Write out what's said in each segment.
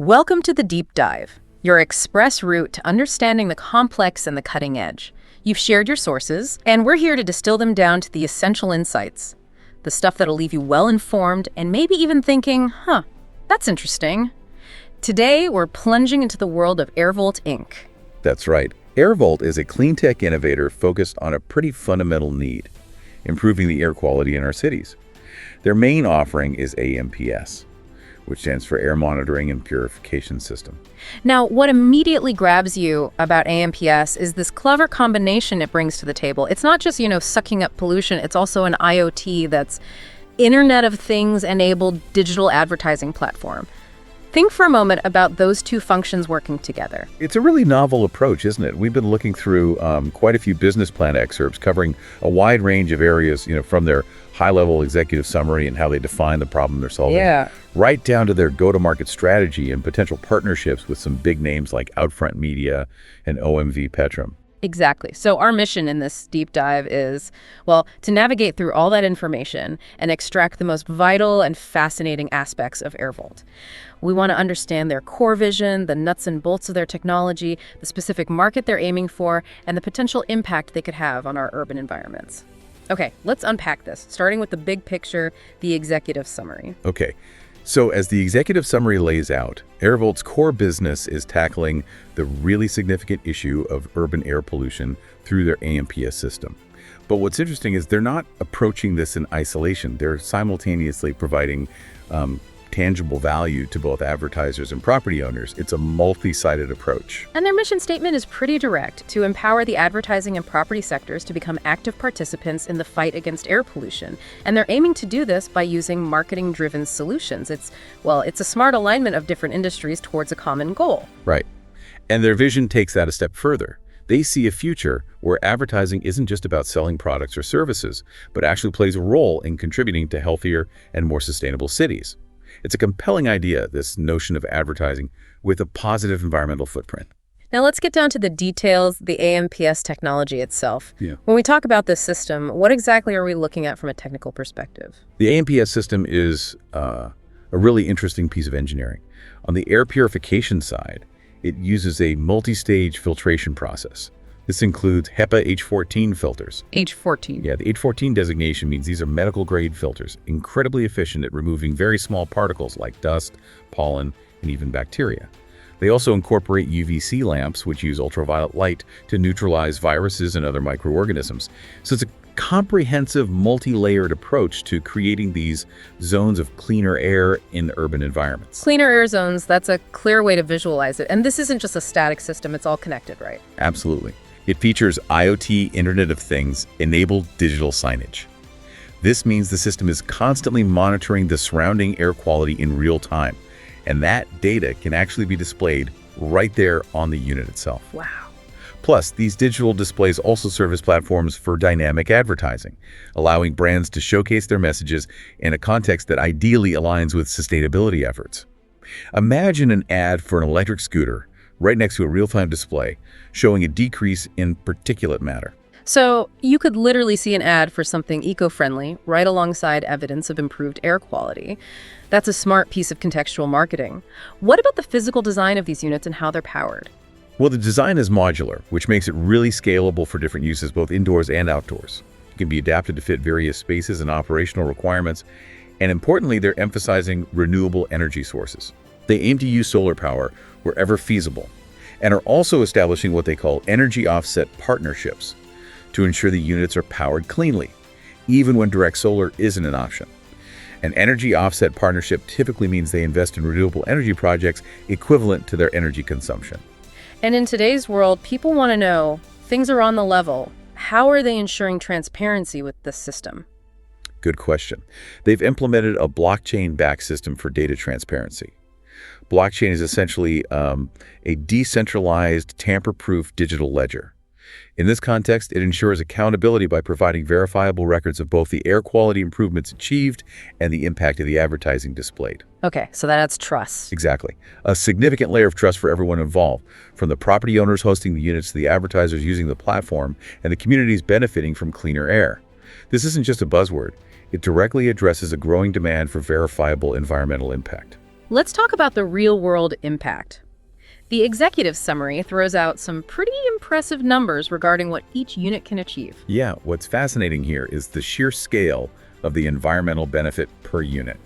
Welcome to the Deep Dive, your express route to understanding the complex and the cutting edge. You've shared your sources, and we're here to distill them down to the essential insights. The stuff that'll leave you well-informed and maybe even thinking, that's interesting. Today, we're plunging into the world of Airvolt Inc. That's right. Airvolt is a cleantech innovator focused on a pretty fundamental need, improving the air quality in our cities. Their main offering is AMPS, which stands for Air Monitoring and Purification System. Now, what immediately grabs you about AMPS is this clever combination it brings to the table. It's not just, sucking up pollution, it's also an IoT that's Internet of Things-enabled digital advertising platform. Think for a moment about those two functions working together. It's a really novel approach, isn't it? We've been looking through quite a few business plan excerpts covering a wide range of areas, from their high-level executive summary and how they define the problem they're solving, right down to their go-to-market strategy and potential partnerships with some big names like Outfront Media and OMV Petrom. Exactly. So our mission in this deep dive is, to navigate through all that information and extract the most vital and fascinating aspects of Airvolt. We want to understand their core vision, the nuts and bolts of their technology, the specific market they're aiming for, and the potential impact they could have on our urban environments. Okay, let's unpack this, starting with the big picture, the executive summary. Okay. So as the executive summary lays out, Airvolt's core business is tackling the really significant issue of urban air pollution through their AMPS system. But what's interesting is they're not approaching this in isolation. They're simultaneously providing tangible value to both advertisers and property owners. It's a multi-sided approach. And their mission statement is pretty direct: to empower the advertising and property sectors to become active participants in the fight against air pollution. And they're aiming to do this by using marketing-driven solutions. It's a smart alignment of different industries towards a common goal. Right. And their vision takes that a step further. They see a future where advertising isn't just about selling products or services, but actually plays a role in contributing to healthier and more sustainable cities. It's a compelling idea, this notion of advertising with a positive environmental footprint. Now let's get down to the details, the AMPS technology itself. When we talk about this system, what exactly are we looking at from a technical perspective? The AMPS system is a really interesting piece of engineering. On the air purification side, it uses a multi-stage filtration process. This includes HEPA H14 filters. H14? Yeah, the H14 designation means these are medical-grade filters, incredibly efficient at removing very small particles like dust, pollen, and even bacteria. They also incorporate UVC lamps, which use ultraviolet light to neutralize viruses and other microorganisms. So it's a comprehensive, multi-layered approach to creating these zones of cleaner air in urban environments. Cleaner air zones, that's a clear way to visualize it. And this isn't just a static system, it's all connected, right? Absolutely. It features IoT, Internet of Things, enabled digital signage. This means the system is constantly monitoring the surrounding air quality in real time, and that data can actually be displayed right there on the unit itself. Wow. Plus, these digital displays also serve as platforms for dynamic advertising, allowing brands to showcase their messages in a context that ideally aligns with sustainability efforts. Imagine an ad for an electric scooter right next to a real-time display showing a decrease in particulate matter. So you could literally see an ad for something eco-friendly right alongside evidence of improved air quality. That's a smart piece of contextual marketing. What about the physical design of these units and how they're powered? Well, the design is modular, which makes it really scalable for different uses, both indoors and outdoors. It can be adapted to fit various spaces and operational requirements, and importantly, they're emphasizing renewable energy sources. They aim to use solar power wherever feasible, and are also establishing what they call energy offset partnerships to ensure the units are powered cleanly, even when direct solar isn't an option. An energy offset partnership typically means they invest in renewable energy projects equivalent to their energy consumption. And in today's world, people want to know, things are on the level. How are they ensuring transparency with this system? Good question. They've implemented a blockchain-backed system for data transparency. Blockchain is essentially a decentralized, tamper-proof digital ledger. In this context, it ensures accountability by providing verifiable records of both the air quality improvements achieved and the impact of the advertising displayed. Okay, so that adds trust. Exactly. A significant layer of trust for everyone involved, from the property owners hosting the units to the advertisers using the platform and the communities benefiting from cleaner air. This isn't just a buzzword. It directly addresses a growing demand for verifiable environmental impact. Let's talk about the real-world impact. The executive summary throws out some pretty impressive numbers regarding what each unit can achieve. Yeah, what's fascinating here is the sheer scale of the environmental benefit per unit.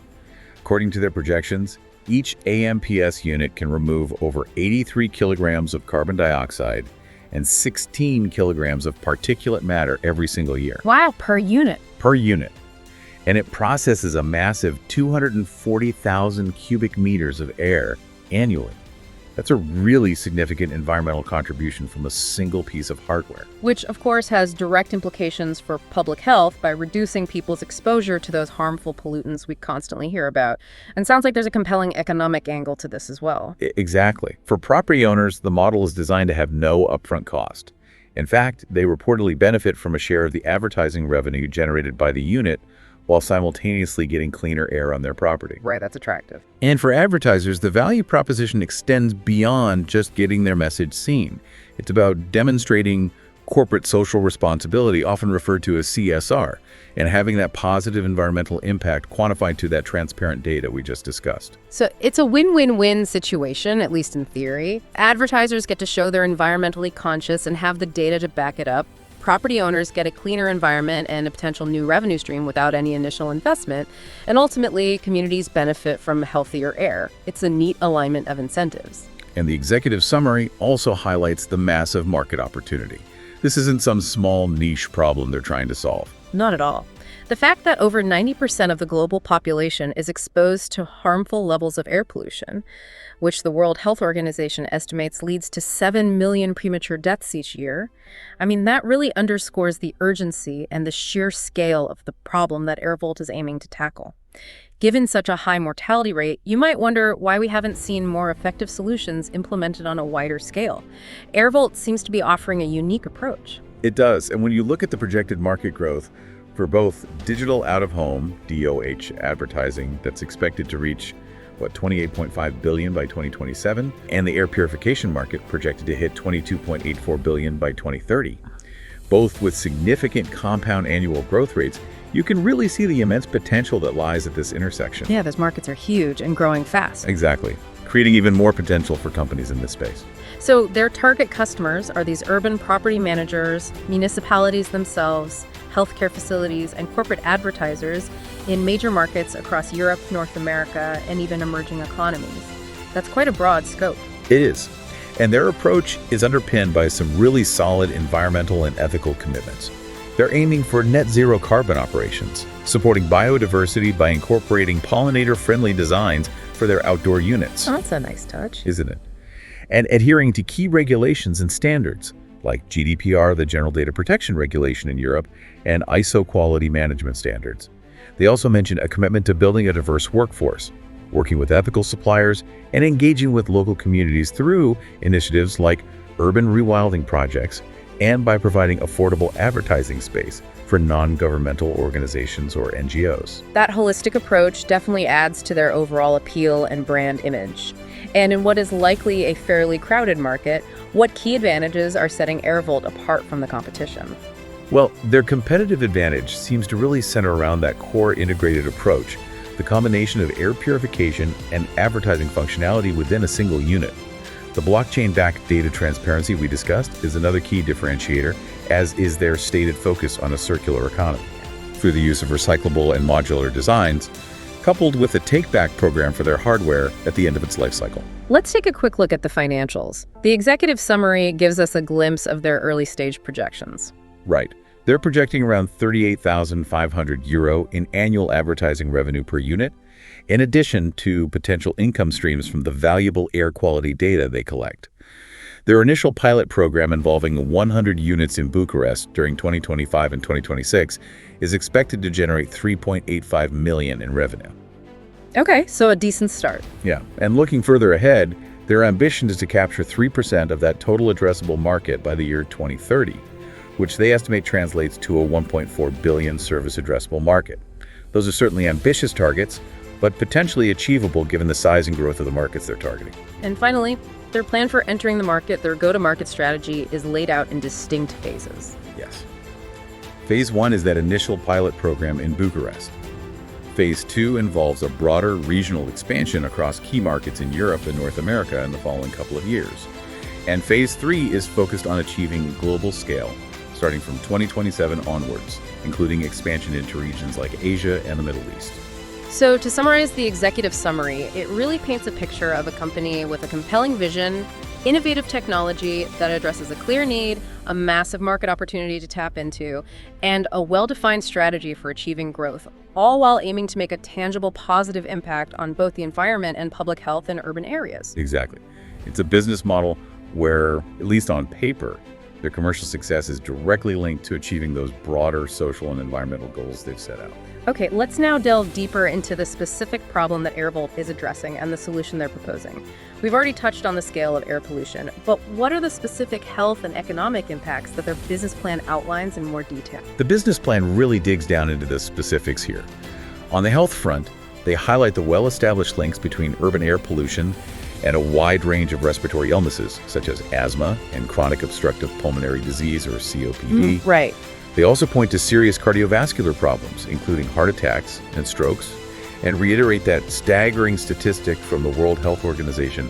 According to their projections, each AMPS unit can remove over 83 kilograms of carbon dioxide and 16 kilograms of particulate matter every single year. Wow, per unit. Per unit. And it processes a massive 240,000 cubic meters of air annually. That's a really significant environmental contribution from a single piece of hardware. Which, of course, has direct implications for public health by reducing people's exposure to those harmful pollutants we constantly hear about. And sounds like there's a compelling economic angle to this as well. Exactly. For property owners, the model is designed to have no upfront cost. In fact, they reportedly benefit from a share of the advertising revenue generated by the unit while simultaneously getting cleaner air on their property. Right, that's attractive. And for advertisers, the value proposition extends beyond just getting their message seen. It's about demonstrating corporate social responsibility, often referred to as CSR, and having that positive environmental impact quantified to that transparent data we just discussed. So it's a win-win-win situation, at least in theory. Advertisers get to show they're environmentally conscious and have the data to back it up. Property owners get a cleaner environment and a potential new revenue stream without any initial investment. And ultimately, communities benefit from healthier air. It's a neat alignment of incentives. And the executive summary also highlights the massive market opportunity. This isn't some small niche problem they're trying to solve. Not at all. The fact that over 90% of the global population is exposed to harmful levels of air pollution, which the World Health Organization estimates leads to 7 million premature deaths each year, that really underscores the urgency and the sheer scale of the problem that Airvolt is aiming to tackle. Given such a high mortality rate, you might wonder why we haven't seen more effective solutions implemented on a wider scale. Airvolt seems to be offering a unique approach. It does, and when you look at the projected market growth for both digital out-of-home, DOOH advertising that's expected to reach, $28.5 billion by 2027, and the air purification market projected to hit $22.84 billion by 2030, both with significant compound annual growth rates, you can really see the immense potential that lies at this intersection. Yeah, those markets are huge and growing fast. Exactly, creating even more potential for companies in this space. So their target customers are these urban property managers, municipalities themselves, healthcare facilities, and corporate advertisers in major markets across Europe, North America, and even emerging economies. That's quite a broad scope. It is. And their approach is underpinned by some really solid environmental and ethical commitments. They're aiming for net zero carbon operations, supporting biodiversity by incorporating pollinator-friendly designs for their outdoor units. Oh, that's a nice touch. Isn't it? And adhering to key regulations and standards, like GDPR, the General Data Protection Regulation in Europe, and ISO quality management standards. They also mention a commitment to building a diverse workforce, working with ethical suppliers, and engaging with local communities through initiatives like urban rewilding projects and by providing affordable advertising space for non-governmental organizations or NGOs. That holistic approach definitely adds to their overall appeal and brand image. And in what is likely a fairly crowded market, what key advantages are setting Airvolt apart from the competition? Well, their competitive advantage seems to really center around that core integrated approach, the combination of air purification and advertising functionality within a single unit. The blockchain-backed data transparency we discussed is another key differentiator, as is their stated focus on a circular economy. Through the use of recyclable and modular designs, coupled with a take-back program for their hardware at the end of its life cycle. Let's take a quick look at the financials. The executive summary gives us a glimpse of their early-stage projections. Right. They're projecting around €38,500 in annual advertising revenue per unit, in addition to potential income streams from the valuable air quality data they collect. Their initial pilot program involving 100 units in Bucharest during 2025 and 2026 is expected to generate $3.85 million in revenue. Okay, so a decent start. Yeah, and looking further ahead, their ambition is to capture 3% of that total addressable market by the year 2030, which they estimate translates to a $1.4 billion service addressable market. Those are certainly ambitious targets, but potentially achievable given the size and growth of the markets they're targeting. And finally, their plan for entering the market, their go-to-market strategy, is laid out in distinct phases. Yes. Phase 1 is that initial pilot program in Bucharest. Phase 2 involves a broader regional expansion across key markets in Europe and North America in the following couple of years. And Phase 3 is focused on achieving global scale, starting from 2027 onwards, including expansion into regions like Asia and the Middle East. So to summarize the executive summary, it really paints a picture of a company with a compelling vision, innovative technology that addresses a clear need, a massive market opportunity to tap into, and a well-defined strategy for achieving growth, all while aiming to make a tangible positive impact on both the environment and public health in urban areas. Exactly. It's a business model where, at least on paper, their commercial success is directly linked to achieving those broader social and environmental goals they've set out. Okay, let's now delve deeper into the specific problem that Airvolt is addressing and the solution they're proposing. We've already touched on the scale of air pollution, but what are the specific health and economic impacts that their business plan outlines in more detail? The business plan really digs down into the specifics here. On the health front, they highlight the well-established links between urban air pollution and a wide range of respiratory illnesses, such as asthma and chronic obstructive pulmonary disease, or COPD. Right. They also point to serious cardiovascular problems, including heart attacks and strokes, and reiterate that staggering statistic from the World Health Organization: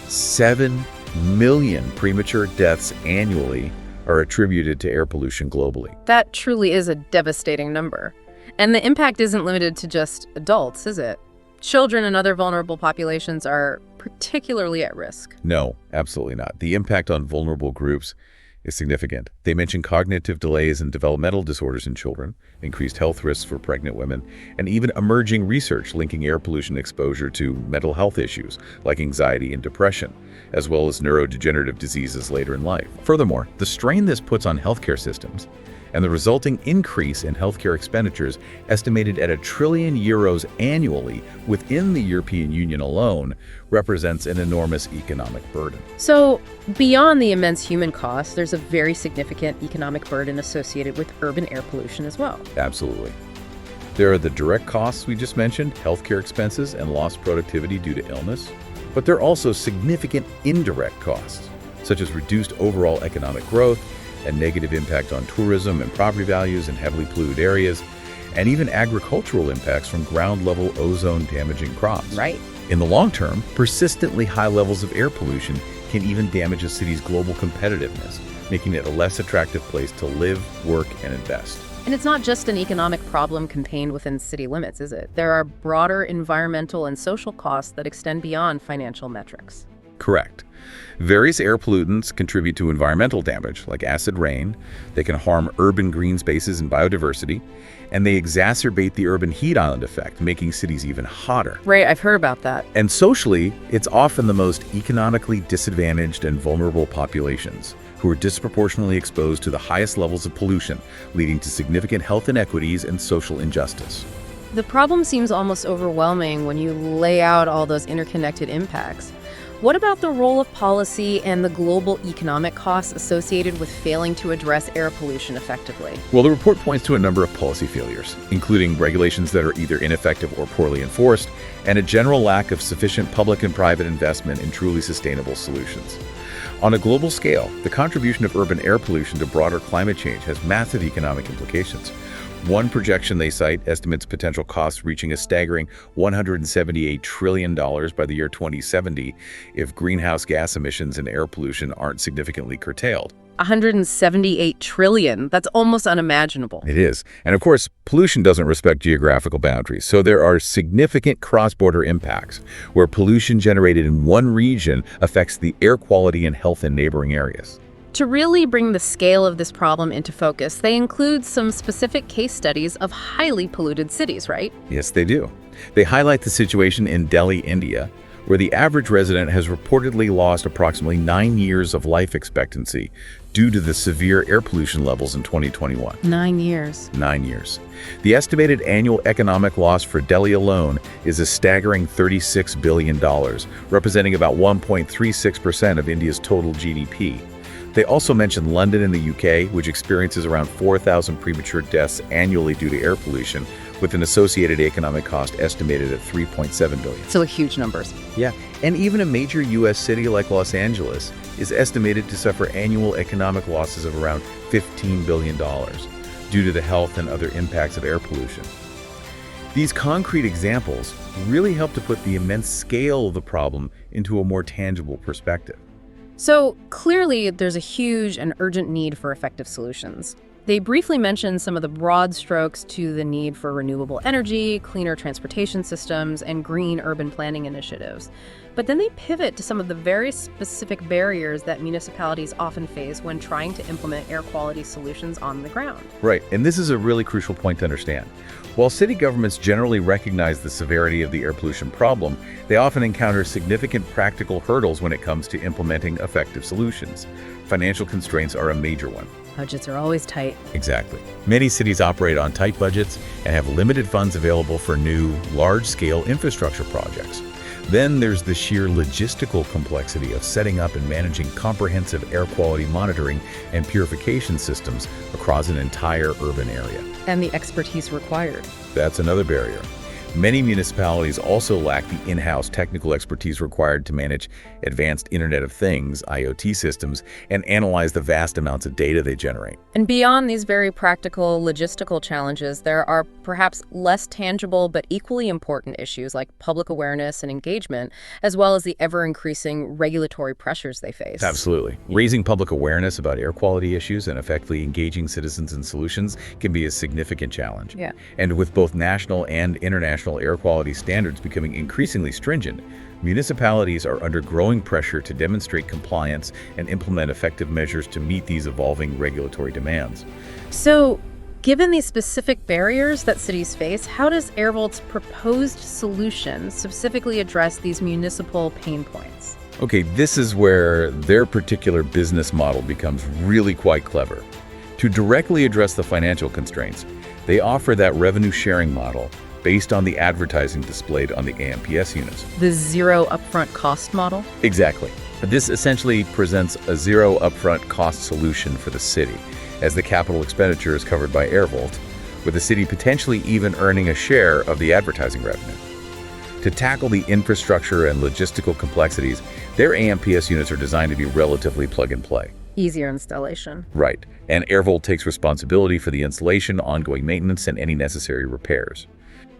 7 million premature deaths annually are attributed to air pollution globally. That truly is a devastating number. And the impact isn't limited to just adults, is it? Children and other vulnerable populations are particularly at risk. No, absolutely not. The impact on vulnerable groups is significant. They mention cognitive delays and developmental disorders in children, increased health risks for pregnant women, and even emerging research linking air pollution exposure to mental health issues like anxiety and depression, as well as neurodegenerative diseases later in life. Furthermore, the strain this puts on healthcare systems and the resulting increase in healthcare expenditures, estimated at €1 trillion annually within the European Union alone, represents an enormous economic burden. So, beyond the immense human cost, there's a very significant economic burden associated with urban air pollution as well. Absolutely. There are the direct costs we just mentioned, healthcare expenses and lost productivity due to illness, but there are also significant indirect costs, such as reduced overall economic growth, and negative impact on tourism and property values in heavily polluted areas, and even agricultural impacts from ground-level ozone-damaging crops. Right. In the long term, persistently high levels of air pollution can even damage a city's global competitiveness, making it a less attractive place to live, work, and invest. And it's not just an economic problem contained within city limits, is it? There are broader environmental and social costs that extend beyond financial metrics. Correct. Various air pollutants contribute to environmental damage, like acid rain. They can harm urban green spaces and biodiversity, and they exacerbate the urban heat island effect, making cities even hotter. Right, I've heard about that. And socially, it's often the most economically disadvantaged and vulnerable populations who are disproportionately exposed to the highest levels of pollution, leading to significant health inequities and social injustice. The problem seems almost overwhelming when you lay out all those interconnected impacts. What about the role of policy and the global economic costs associated with failing to address air pollution effectively? Well, the report points to a number of policy failures, including regulations that are either ineffective or poorly enforced, and a general lack of sufficient public and private investment in truly sustainable solutions. On a global scale, the contribution of urban air pollution to broader climate change has massive economic implications. One projection they cite estimates potential costs reaching a staggering $178 trillion by the year 2070 if greenhouse gas emissions and air pollution aren't significantly curtailed. 178 trillion. That's almost unimaginable. It is. And of course, pollution doesn't respect geographical boundaries, so there are significant cross-border impacts where pollution generated in one region affects the air quality and health in neighboring areas. To really bring the scale of this problem into focus, they include some specific case studies of highly polluted cities, right? Yes, they do. They highlight the situation in Delhi, India, where the average resident has reportedly lost approximately 9 years of life expectancy due to the severe air pollution levels in 2021. 9 years. 9 years. The estimated annual economic loss for Delhi alone is a staggering $36 billion, representing about 1.36% of India's total GDP. They also mention London in the UK, which experiences around 4,000 premature deaths annually due to air pollution, with an associated economic cost estimated at $3.7 billion. So huge numbers. Yeah, and even a major U.S. city like Los Angeles is estimated to suffer annual economic losses of around $15 billion due to the health and other impacts of air pollution. These concrete examples really help to put the immense scale of the problem into a more tangible perspective. So clearly, there's a huge and urgent need for effective solutions. They briefly mentioned some of the broad strokes to the need for renewable energy, cleaner transportation systems, and green urban planning initiatives. But then they pivot to some of the very specific barriers that municipalities often face when trying to implement air quality solutions on the ground. Right, and this is a really crucial point to understand. While city governments generally recognize the severity of the air pollution problem, they often encounter significant practical hurdles when it comes to implementing effective solutions. Financial constraints are a major one. Budgets are always tight. Exactly. Many cities operate on tight budgets and have limited funds available for new, large-scale infrastructure projects. Then there's the sheer logistical complexity of setting up and managing comprehensive air quality monitoring and purification systems across an entire urban area. And the expertise required. That's another barrier. Many municipalities also lack the in-house technical expertise required to manage advanced Internet of Things, IoT systems, and analyze the vast amounts of data they generate. And beyond these very practical logistical challenges, there are perhaps less tangible but equally important issues like public awareness and engagement, as well as the ever-increasing regulatory pressures they face. Absolutely. Raising public awareness about air quality issues and effectively engaging citizens in solutions can be a significant challenge. Yeah. And with both national and international air quality standards becoming increasingly stringent, municipalities are under growing pressure to demonstrate compliance and implement effective measures to meet these evolving regulatory demands. So, given these specific barriers that cities face, how does Airvolt's proposed solution specifically address these municipal pain points? Okay, this is where their particular business model becomes really quite clever. To directly address the financial constraints, they offer that revenue sharing model based on the advertising displayed on the AMPS units. The zero upfront cost model? Exactly. This essentially presents a zero upfront cost solution for the city, as the capital expenditure is covered by Airvolt, with the city potentially even earning a share of the advertising revenue. To tackle the infrastructure and logistical complexities, their AMPS units are designed to be relatively plug-and-play. Easier installation. Right, and Airvolt takes responsibility for the installation, ongoing maintenance, and any necessary repairs.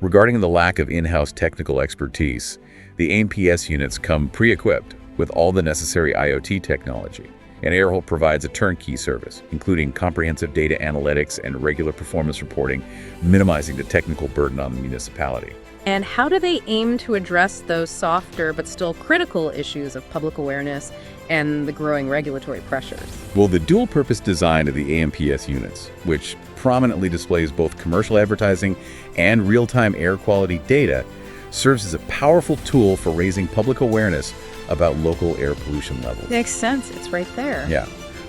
Regarding the lack of in-house technical expertise, the AMPS units come pre-equipped with all the necessary IoT technology, and Airvolt provides a turnkey service, including comprehensive data analytics and regular performance reporting, minimizing the technical burden on the municipality. And how do they aim to address those softer but still critical issues of public awareness and the growing regulatory pressures? Well, the dual-purpose design of the AMPS units, which prominently displays both commercial advertising and real-time air quality data, serves as a powerful tool for raising public awareness about local air pollution levels. Makes sense. It's right there. Yeah.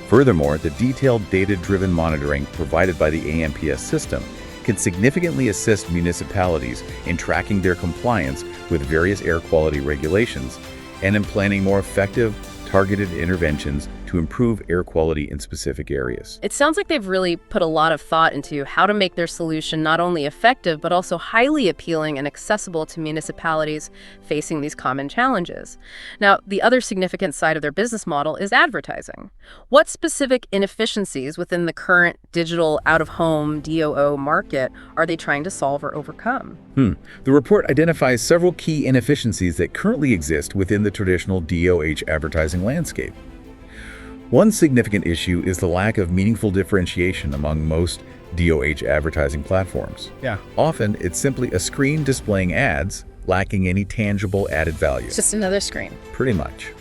Furthermore, the detailed data-driven monitoring provided by the AMPS system can significantly assist municipalities in tracking their compliance with various air quality regulations and in planning more effective, targeted interventions to improve air quality in specific areas. It sounds like they've really put a lot of thought into how to make their solution not only effective, but also highly appealing and accessible to municipalities facing these common challenges. Now, the other significant side of their business model is advertising. What specific inefficiencies within the current digital out-of-home DOO market are they trying to solve or overcome? The report identifies several key inefficiencies that currently exist within the traditional DOH advertising landscape. One significant issue is the lack of meaningful differentiation among most DOH advertising platforms. Often, it's simply a screen displaying ads, lacking any tangible added value. It's just another screen. Pretty much.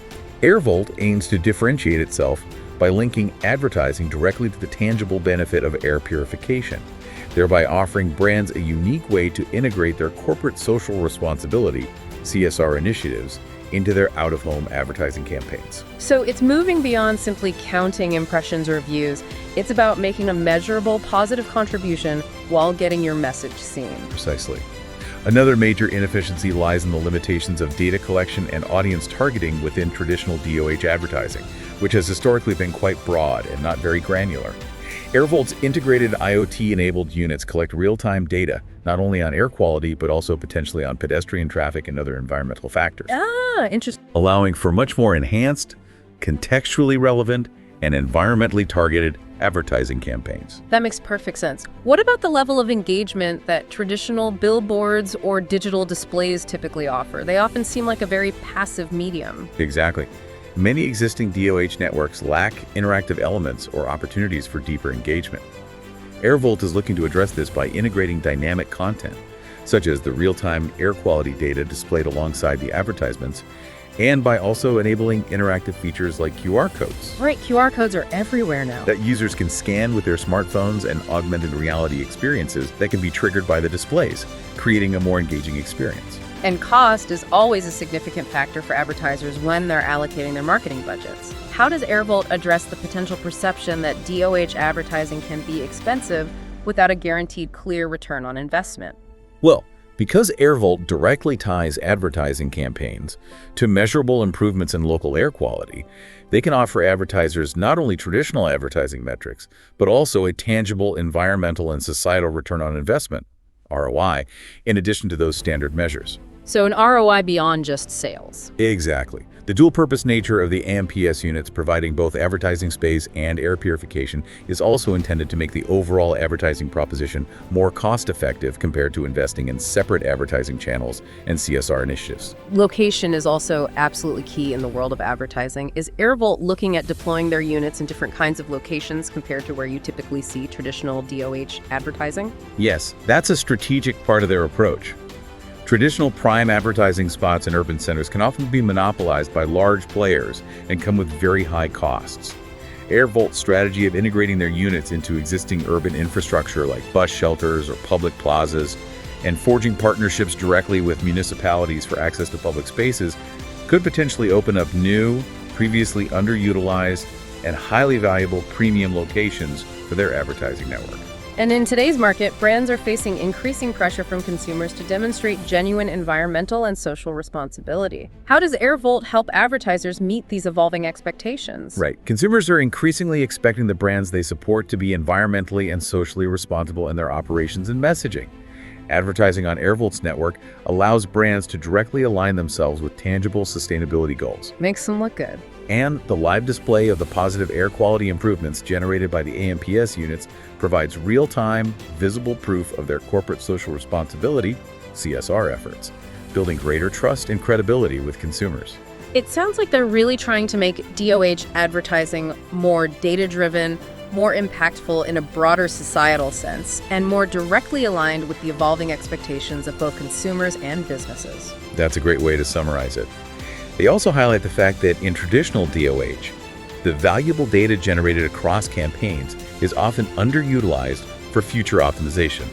Airvolt aims to differentiate itself by linking advertising directly to the tangible benefit of air purification, thereby offering brands a unique way to integrate their corporate social responsibility, CSR initiatives, into their out-of-home advertising campaigns. So it's moving beyond simply counting impressions or views. It's about making a measurable positive contribution while getting your message seen. Precisely. Another major inefficiency lies in the limitations of data collection and audience targeting within traditional DOH advertising, which has historically been quite broad and not very granular. Airvolt's integrated IoT-enabled units collect real-time data, not only on air quality, but also potentially on pedestrian traffic and other environmental factors. Interesting. Allowing for much more enhanced, contextually relevant, and environmentally targeted advertising campaigns. That makes perfect sense. What about the level of engagement that traditional billboards or digital displays typically offer? They often seem like a very passive medium. Exactly. Many existing DOH networks lack interactive elements or opportunities for deeper engagement. Airvolt is looking to address this by integrating dynamic content, such as the real-time air quality data displayed alongside the advertisements, and by also enabling interactive features like QR codes. Right, QR codes are everywhere now. That users can scan with their smartphones and augmented reality experiences that can be triggered by the displays, creating a more engaging experience. And cost is always a significant factor for advertisers when they're allocating their marketing budgets. How does Airvolt address the potential perception that DOH advertising can be expensive without a guaranteed clear return on investment? Well, because Airvolt directly ties advertising campaigns to measurable improvements in local air quality, they can offer advertisers not only traditional advertising metrics, but also a tangible environmental and societal return on investment, ROI, in addition to those standard measures. So an ROI beyond just sales. Exactly. The dual-purpose nature of the AMPS units providing both advertising space and air purification is also intended to make the overall advertising proposition more cost-effective compared to investing in separate advertising channels and CSR initiatives. Location is also absolutely key in the world of advertising. Is Airvolt looking at deploying their units in different kinds of locations compared to where you typically see traditional DOH advertising? Yes, that's a strategic part of their approach. Traditional prime advertising spots in urban centers can often be monopolized by large players and come with very high costs. Airvolt's strategy of integrating their units into existing urban infrastructure like bus shelters or public plazas and forging partnerships directly with municipalities for access to public spaces could potentially open up new, previously underutilized, and highly valuable premium locations for their advertising network. And in today's market, brands are facing increasing pressure from consumers to demonstrate genuine environmental and social responsibility. How does Airvolt help advertisers meet these evolving expectations? Right. Consumers are increasingly expecting the brands they support to be environmentally and socially responsible in their operations and messaging. Advertising on Airvolt's network allows brands to directly align themselves with tangible sustainability goals. Makes them look good. And the live display of the positive air quality improvements generated by the AMPS units provides real-time, visible proof of their corporate social responsibility, CSR efforts, building greater trust and credibility with consumers. It sounds like they're really trying to make DOH advertising more data-driven, more impactful in a broader societal sense, and more directly aligned with the evolving expectations of both consumers and businesses. That's a great way to summarize it. They also highlight the fact that in traditional DOH, the valuable data generated across campaigns is often underutilized for future optimization.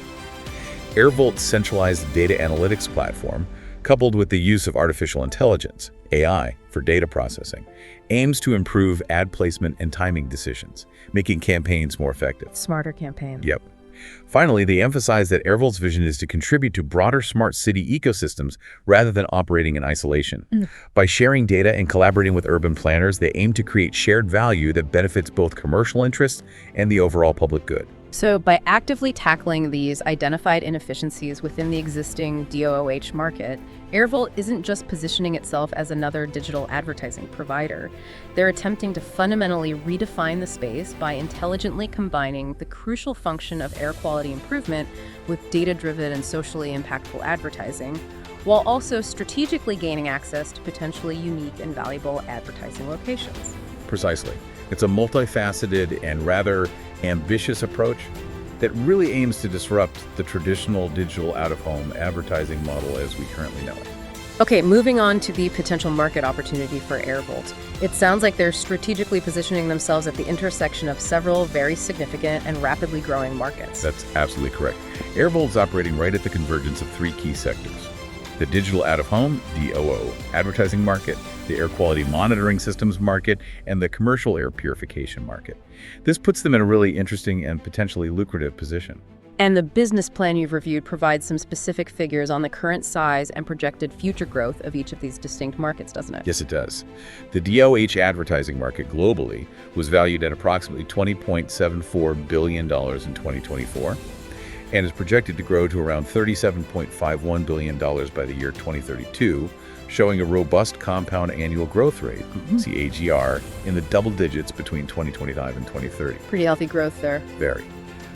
Airvolt's centralized data analytics platform, coupled with the use of artificial intelligence, AI, for data processing, aims to improve ad placement and timing decisions, making campaigns more effective. Smarter campaign. Yep. Finally, they emphasize that Airvolt's vision is to contribute to broader smart city ecosystems rather than operating in isolation. By sharing data and collaborating with urban planners, they aim to create shared value that benefits both commercial interests and the overall public good. So by actively tackling these identified inefficiencies within the existing DOOH market, Airvolt isn't just positioning itself as another digital advertising provider. They're attempting to fundamentally redefine the space by intelligently combining the crucial function of air quality improvement with data-driven and socially impactful advertising, while also strategically gaining access to potentially unique and valuable advertising locations. Precisely. It's a multifaceted and rather ambitious approach that really aims to disrupt the traditional digital out-of-home advertising model as we currently know it. Okay, moving on to the potential market opportunity for Airvolt. It sounds like they're strategically positioning themselves at the intersection of several very significant and rapidly growing markets. That's absolutely correct. Airvolt is operating right at the convergence of three key sectors: the digital out-of-home, DOO, advertising market, the air quality monitoring systems market, and the commercial air purification market. This puts them in a really interesting and potentially lucrative position. And the business plan you've reviewed provides some specific figures on the current size and projected future growth of each of these distinct markets, doesn't it? Yes, it does. The DOH advertising market globally was valued at approximately $20.74 billion in 2024 and is projected to grow to around $37.51 billion by the year 2032, showing a robust compound annual growth rate, CAGR, in the double digits between 2025 and 2030. Pretty healthy growth there. Very.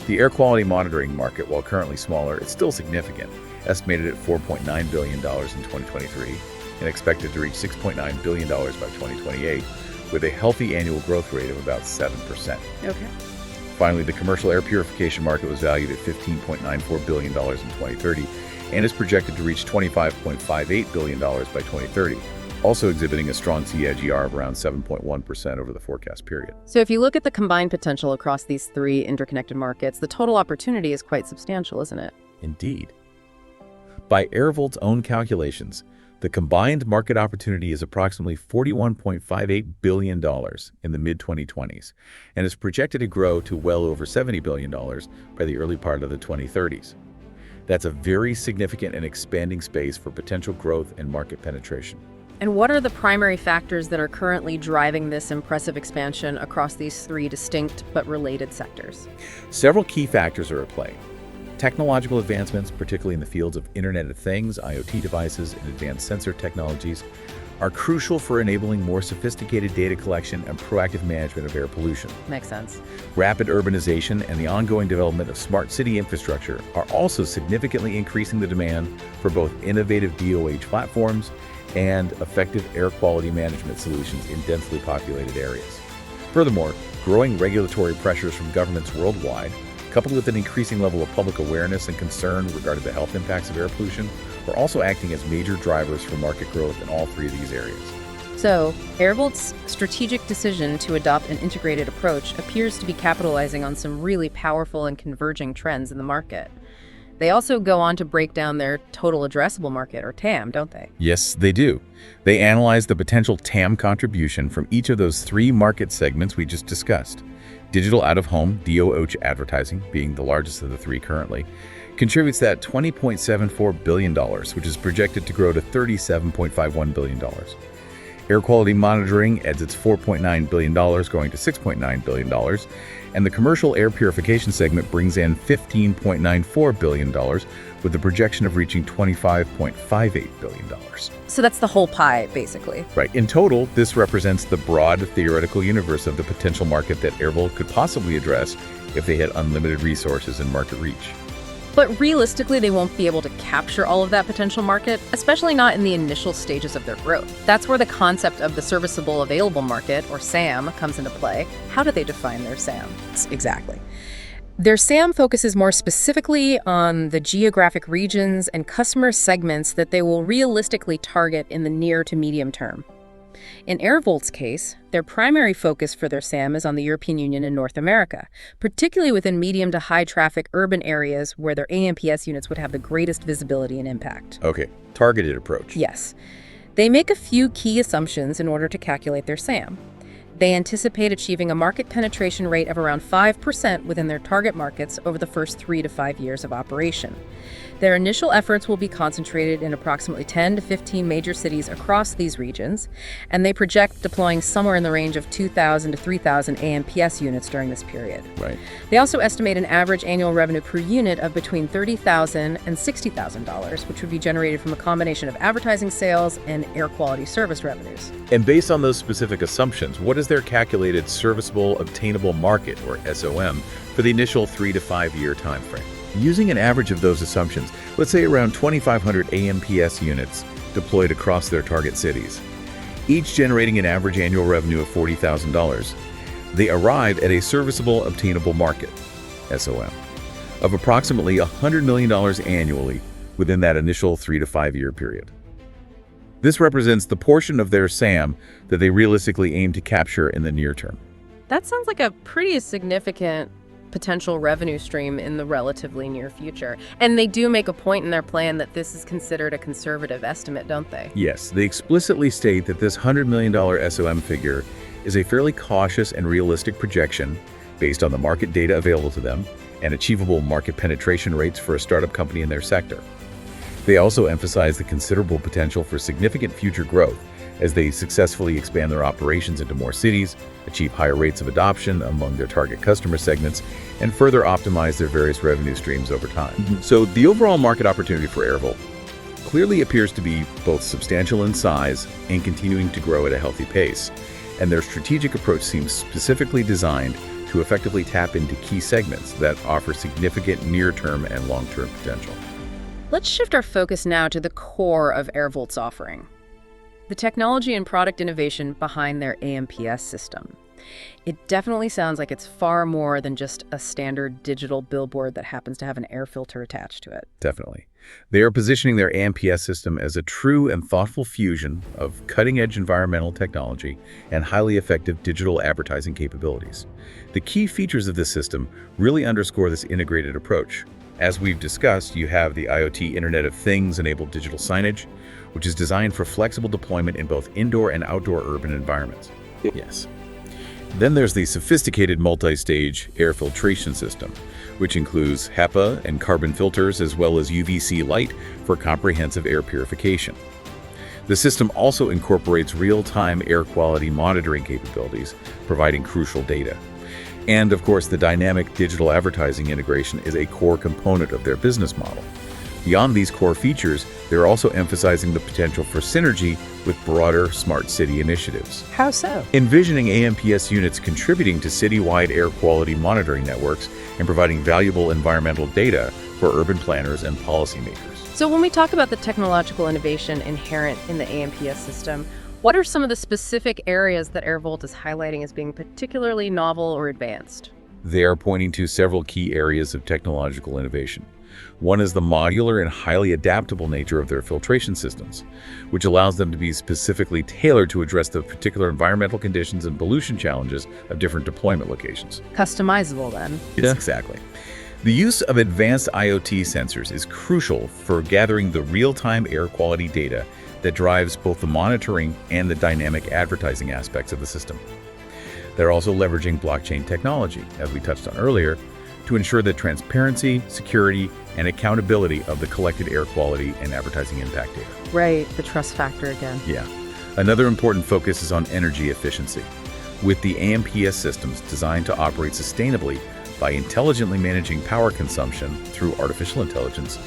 The air quality monitoring market, while currently smaller, is still significant, estimated at $4.9 billion in 2023 and expected to reach $6.9 billion by 2028, with a healthy annual growth rate of about 7%. Okay. Finally, the commercial air purification market was valued at $15.94 billion in 2030 and is projected to reach $25.58 billion by 2030, also exhibiting a strong CAGR of around 7.1% over the forecast period. So if you look at the combined potential across these three interconnected markets, the total opportunity is quite substantial, isn't it? Indeed. By Airvolt's own calculations, the combined market opportunity is approximately $41.58 billion in the mid-2020s and is projected to grow to well over $70 billion by the early part of the 2030s. That's a very significant and expanding space for potential growth and market penetration. And what are the primary factors that are currently driving this impressive expansion across these three distinct but related sectors? Several key factors are at play. Technological advancements, particularly in the fields of Internet of Things, IoT devices, and advanced sensor technologies, are crucial for enabling more sophisticated data collection and proactive management of air pollution. Makes sense. Rapid urbanization and the ongoing development of smart city infrastructure are also significantly increasing the demand for both innovative DOOH platforms and effective air quality management solutions in densely populated areas. Furthermore, growing regulatory pressures from governments worldwide, coupled with an increasing level of public awareness and concern regarding the health impacts of air pollution, are also acting as major drivers for market growth in all three of these areas. So, Airvolt's strategic decision to adopt an integrated approach appears to be capitalizing on some really powerful and converging trends in the market. They also go on to break down their total addressable market, or TAM, don't they? Yes, they do. They analyze the potential TAM contribution from each of those three market segments we just discussed. Digital out-of-home, DOOH advertising, being the largest of the three currently, contributes that $20.74 billion, which is projected to grow to $37.51 billion. Air quality monitoring adds its $4.9 billion, going to $6.9 billion, and the commercial air purification segment brings in $15.94 billion, with the projection of reaching $25.58 billion. So that's the whole pie, basically. Right. In total, this represents the broad theoretical universe of the potential market that Airvolt could possibly address if they had unlimited resources and market reach. But realistically, they won't be able to capture all of that potential market, especially not in the initial stages of their growth. That's where the concept of the serviceable available market, or SAM, comes into play. How do they define their SAM? Exactly. Their SAM focuses more specifically on the geographic regions and customer segments that they will realistically target in the near to medium term. In Airvolt's case, their primary focus for their SAM is on the European Union and North America, particularly within medium to high traffic urban areas where their AMPS units would have the greatest visibility and impact. Okay, targeted approach. Yes. They make a few key assumptions in order to calculate their SAM. They anticipate achieving a market penetration rate of around 5% within their target markets over the first 3 to 5 years of operation. Their initial efforts will be concentrated in approximately 10 to 15 major cities across these regions, and they project deploying somewhere in the range of 2,000 to 3,000 AMPS units during this period. Right. They also estimate an average annual revenue per unit of between $30,000 and $60,000, which would be generated from a combination of advertising sales and air quality service revenues. And based on those specific assumptions, what is their calculated serviceable obtainable market, or SOM, for the initial 3 to 5 year time frame? Using an average of those assumptions, let's say around 2,500 AMPS units deployed across their target cities, each generating an average annual revenue of $40,000, they arrive at a serviceable obtainable market, SOM, of approximately $100 million annually within that initial 3 to 5 year period. This represents the portion of their SAM that they realistically aim to capture in the near term. That sounds like a pretty significant potential revenue stream in the relatively near future. And they do make a point in their plan that this is considered a conservative estimate, don't they? Yes, they explicitly state that this $100 million SOM figure is a fairly cautious and realistic projection based on the market data available to them and achievable market penetration rates for a startup company in their sector. They also emphasize the considerable potential for significant future growth as they successfully expand their operations into more cities, achieve higher rates of adoption among their target customer segments, and further optimize their various revenue streams over time. So the overall market opportunity for Airvolt, clearly appears to be both substantial in size and continuing to grow at a healthy pace, and their strategic approach seems specifically designed to effectively tap into key segments that offer significant near-term and long-term potential. Let's shift our focus now to the core of Airvolt's offering, the technology and product innovation behind their AMPS system. It definitely sounds like it's far more than just a standard digital billboard that happens to have an air filter attached to it. Definitely. They are positioning their AMPS system as a true and thoughtful fusion of cutting-edge environmental technology and highly effective digital advertising capabilities. The key features of this system really underscore this integrated approach. As we've discussed, you have the IoT Internet of Things-enabled digital signage, which is designed for flexible deployment in both indoor and outdoor urban environments. Yes. Then there's the sophisticated multi-stage air filtration system, which includes HEPA and carbon filters as well as UVC light for comprehensive air purification. The system also incorporates real-time air quality monitoring capabilities, providing crucial data. And of course, the dynamic digital advertising integration is a core component of their business model. Beyond these core features, they're also emphasizing the potential for synergy with broader smart city initiatives. How so? Envisioning AMPS units contributing to citywide air quality monitoring networks and providing valuable environmental data for urban planners and policymakers. So when we talk about the technological innovation inherent in the AMPS system, what are some of the specific areas that Airvolt is highlighting as being particularly novel or advanced? They are pointing to several key areas of technological innovation. One is the modular and highly adaptable nature of their filtration systems, which allows them to be specifically tailored to address the particular environmental conditions and pollution challenges of different deployment locations. Customizable, then. Yes, exactly. The use of advanced IoT sensors is crucial for gathering the real-time air quality data that drives both the monitoring and the dynamic advertising aspects of the system. They're also leveraging blockchain technology, as we touched on earlier, to ensure the transparency, security, and accountability of the collected air quality and advertising impact data. Right, the trust factor again. Yeah. Another important focus is on energy efficiency, with the AMPS systems designed to operate sustainably by intelligently managing power consumption through artificial intelligence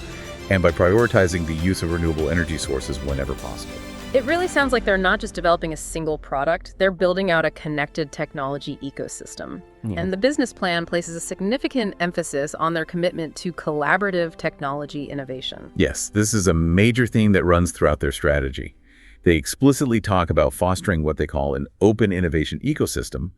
and by prioritizing the use of renewable energy sources whenever possible. It really sounds like they're not just developing a single product, they're building out a connected technology ecosystem. Yeah. And the business plan places a significant emphasis on their commitment to collaborative technology innovation. Yes, this is a major theme that runs throughout their strategy. They explicitly talk about fostering what they call an open innovation ecosystem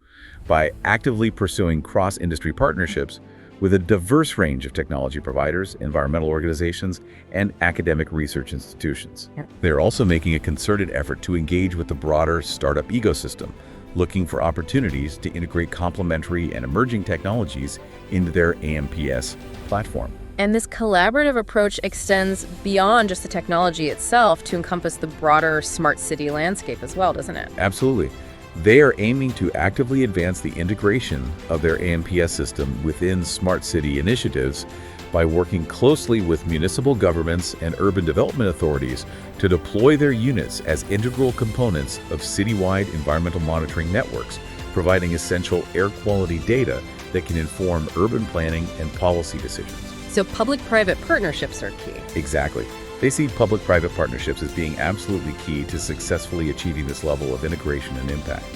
by actively pursuing cross-industry partnerships with a diverse range of technology providers, environmental organizations, and academic research institutions. Yeah. They're also making a concerted effort to engage with the broader startup ecosystem, looking for opportunities to integrate complementary and emerging technologies into their AMPS platform. And this collaborative approach extends beyond just the technology itself to encompass the broader smart city landscape as well, doesn't it? Absolutely. They are aiming to actively advance the integration of their AMPS system within smart city initiatives by working closely with municipal governments and urban development authorities to deploy their units as integral components of citywide environmental monitoring networks, providing essential air quality data that can inform urban planning and policy decisions. So public-private partnerships are key. Exactly. They see public-private partnerships as being absolutely key to successfully achieving this level of integration and impact.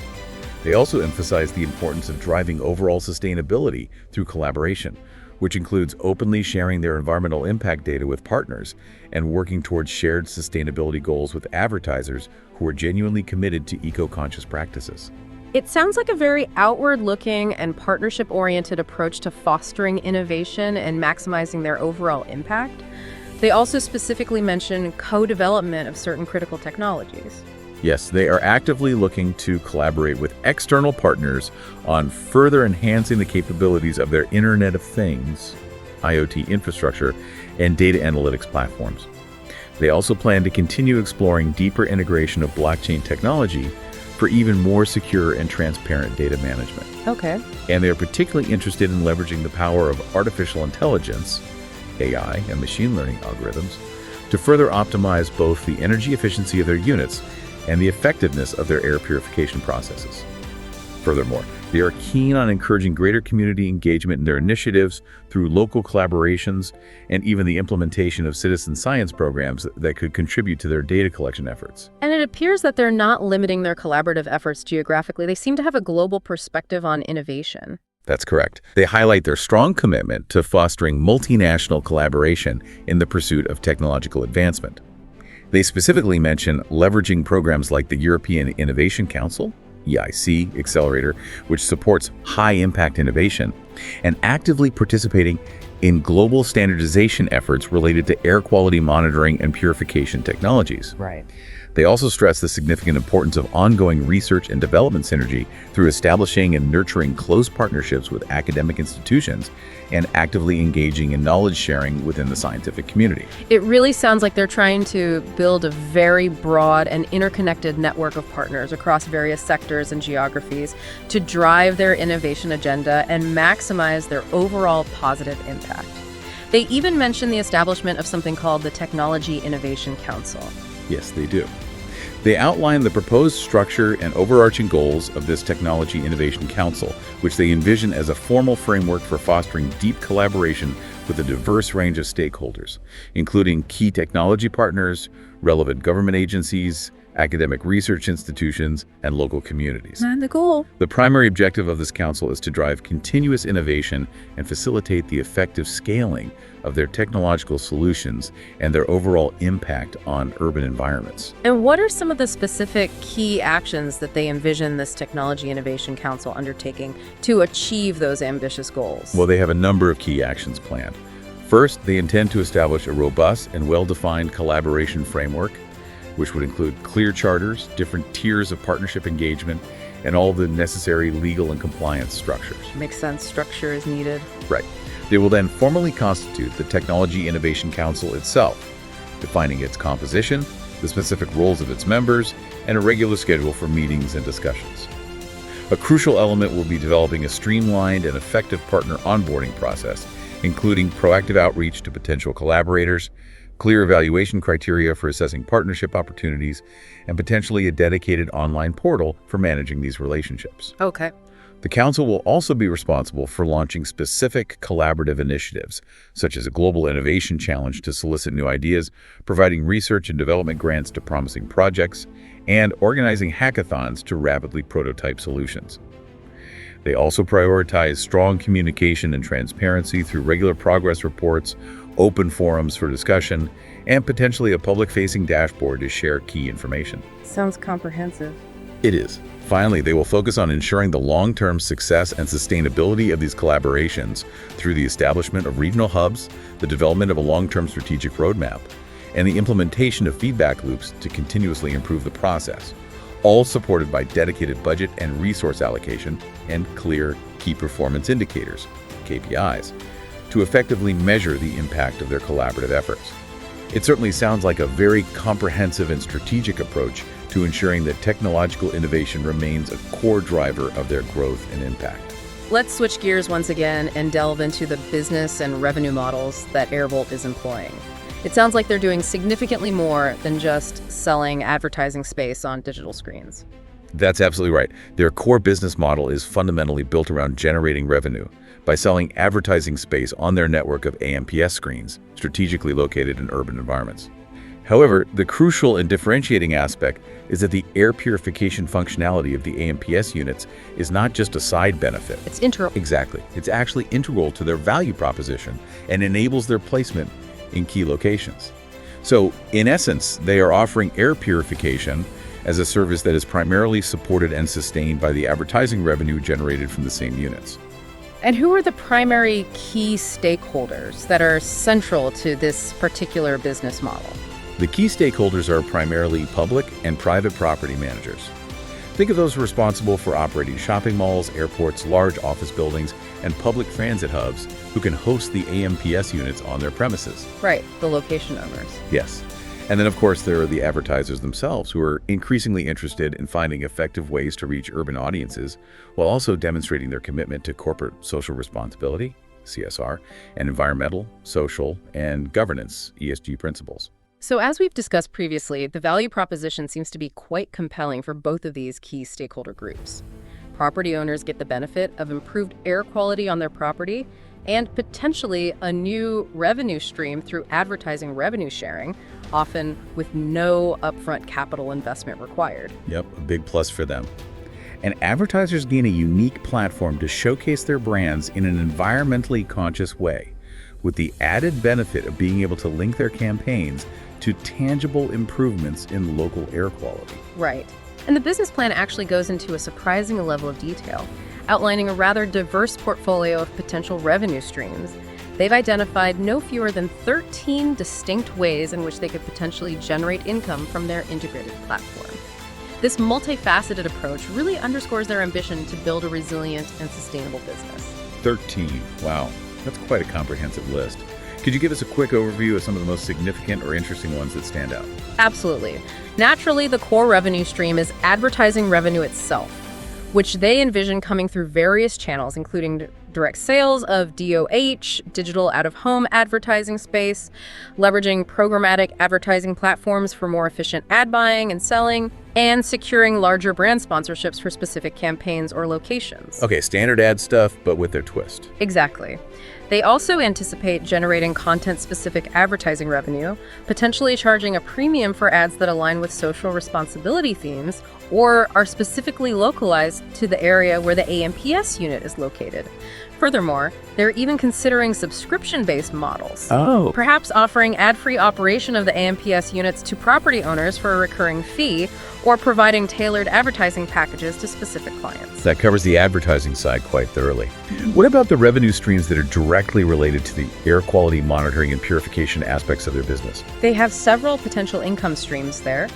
They also emphasize the importance of driving overall sustainability through collaboration, which includes openly sharing their environmental impact data with partners and working towards shared sustainability goals with advertisers who are genuinely committed to eco-conscious practices. It sounds like a very outward-looking and partnership-oriented approach to fostering innovation and maximizing their overall impact. They also specifically mention co-development of certain critical technologies. Yes, they are actively looking to collaborate with external partners on further enhancing the capabilities of their Internet of Things, IoT infrastructure, and data analytics platforms. They also plan to continue exploring deeper integration of blockchain technology for even more secure and transparent data management. Okay. And they are particularly interested in leveraging the power of artificial intelligence, AI, and machine learning algorithms to further optimize both the energy efficiency of their units and the effectiveness of their air purification processes. Furthermore, They are keen on encouraging greater community engagement in their initiatives through local collaborations and even the implementation of citizen science programs that could contribute to their data collection efforts. And it appears that they're not limiting their collaborative efforts geographically. They seem to have a global perspective on innovation. That's correct. They highlight their strong commitment to fostering multinational collaboration in the pursuit of technological advancement. They specifically mention leveraging programs like the European Innovation Council, EIC Accelerator, which supports high-impact innovation, and actively participating in global standardization efforts related to air quality monitoring and purification technologies. Right. They also stress the significant importance of ongoing research and development synergy through establishing and nurturing close partnerships with academic institutions and actively engaging in knowledge sharing within the scientific community. It really sounds like they're trying to build a very broad and interconnected network of partners across various sectors and geographies to drive their innovation agenda and maximize their overall positive impact. They even mention the establishment of something called the Technology Innovation Council. Yes, they do. They outline the proposed structure and overarching goals of this Technology Innovation Council, which they envision as a formal framework for fostering deep collaboration with a diverse range of stakeholders, including key technology partners, relevant government agencies, academic research institutions, and local communities. And the goal. The primary objective of this council is to drive continuous innovation and facilitate the effective scaling of their technological solutions and their overall impact on urban environments. And what are some of the specific key actions that they envision this Technology Innovation Council undertaking to achieve those ambitious goals? Well, they have a number of key actions planned. First, they intend to establish a robust and well-defined collaboration framework, which would include clear charters, different tiers of partnership engagement, and all the necessary legal and compliance structures. Makes sense. Structure is needed. Right. They will then formally constitute the Technology Innovation Council itself, defining its composition, the specific roles of its members, and a regular schedule for meetings and discussions. A crucial element will be developing a streamlined and effective partner onboarding process, including proactive outreach to potential collaborators, clear evaluation criteria for assessing partnership opportunities, and potentially a dedicated online portal for managing these relationships. Okay. The Council will also be responsible for launching specific collaborative initiatives, such as a global innovation challenge to solicit new ideas, providing research and development grants to promising projects, and organizing hackathons to rapidly prototype solutions. They also prioritize strong communication and transparency through regular progress reports, open forums for discussion, and potentially a public-facing dashboard to share key information. Sounds comprehensive. It is. Finally, they will focus on ensuring the long-term success and sustainability of these collaborations through the establishment of regional hubs, the development of a long-term strategic roadmap, and the implementation of feedback loops to continuously improve the process, all supported by dedicated budget and resource allocation and clear key performance indicators, KPIs, to effectively measure the impact of their collaborative efforts. It certainly sounds like a very comprehensive and strategic approach to ensuring that technological innovation remains a core driver of their growth and impact. Let's switch gears once again and delve into the business and revenue models that Airvolt is employing. It sounds like they're doing significantly more than just selling advertising space on digital screens. That's absolutely right. Their core business model is fundamentally built around generating revenue by selling advertising space on their network of AMPS screens, strategically located in urban environments. However, the crucial and differentiating aspect is that the air purification functionality of the AMPS units is not just a side benefit. It's integral. Exactly. It's actually integral to their value proposition and enables their placement in key locations. So, in essence, they are offering air purification as a service that is primarily supported and sustained by the advertising revenue generated from the same units. And who are the primary key stakeholders that are central to this particular business model? The key stakeholders are primarily public and private property managers. Think of those responsible for operating shopping malls, airports, large office buildings, and public transit hubs who can host the AMPS units on their premises. Right, the location owners. Yes. And then, of course, there are the advertisers themselves who are increasingly interested in finding effective ways to reach urban audiences while also demonstrating their commitment to corporate social responsibility, CSR, and environmental, social, and governance, ESG principles. So as we've discussed previously, the value proposition seems to be quite compelling for both of these key stakeholder groups. property owners get the benefit of improved air quality on their property and potentially a new revenue stream through advertising revenue sharing, often with no upfront capital investment required. Yep, a big plus for them. And advertisers gain a unique platform to showcase their brands in an environmentally conscious way, with the added benefit of being able to link their campaigns to tangible improvements in local air quality. Right. And the business plan actually goes into a surprising level of detail, outlining a rather diverse portfolio of potential revenue streams. They've identified no fewer than 13 distinct ways in which they could potentially generate income from their integrated platform. This multifaceted approach really underscores their ambition to build a resilient and sustainable business. 13. Wow, that's quite a comprehensive list. Could you give us a quick overview of some of the most significant or interesting ones that stand out? Absolutely. Naturally, the core revenue stream is advertising revenue itself, which they envision coming through various channels, including direct sales of DOOH, digital out-of-home advertising space, leveraging programmatic advertising platforms for more efficient ad buying and selling, and securing larger brand sponsorships for specific campaigns or locations. Okay, standard ad stuff, but with their twist. Exactly. They also anticipate generating content-specific advertising revenue, potentially charging a premium for ads that align with social responsibility themes or are specifically localized to the area where the AMPS unit is located. Furthermore, they're even considering subscription-based models, perhaps offering ad-free operation of the AMPS units to property owners for a recurring fee, or providing tailored advertising packages to specific clients. That covers the advertising side quite thoroughly. What about the revenue streams that are directly related to the air quality monitoring and purification aspects of their business? They have several potential income streams there.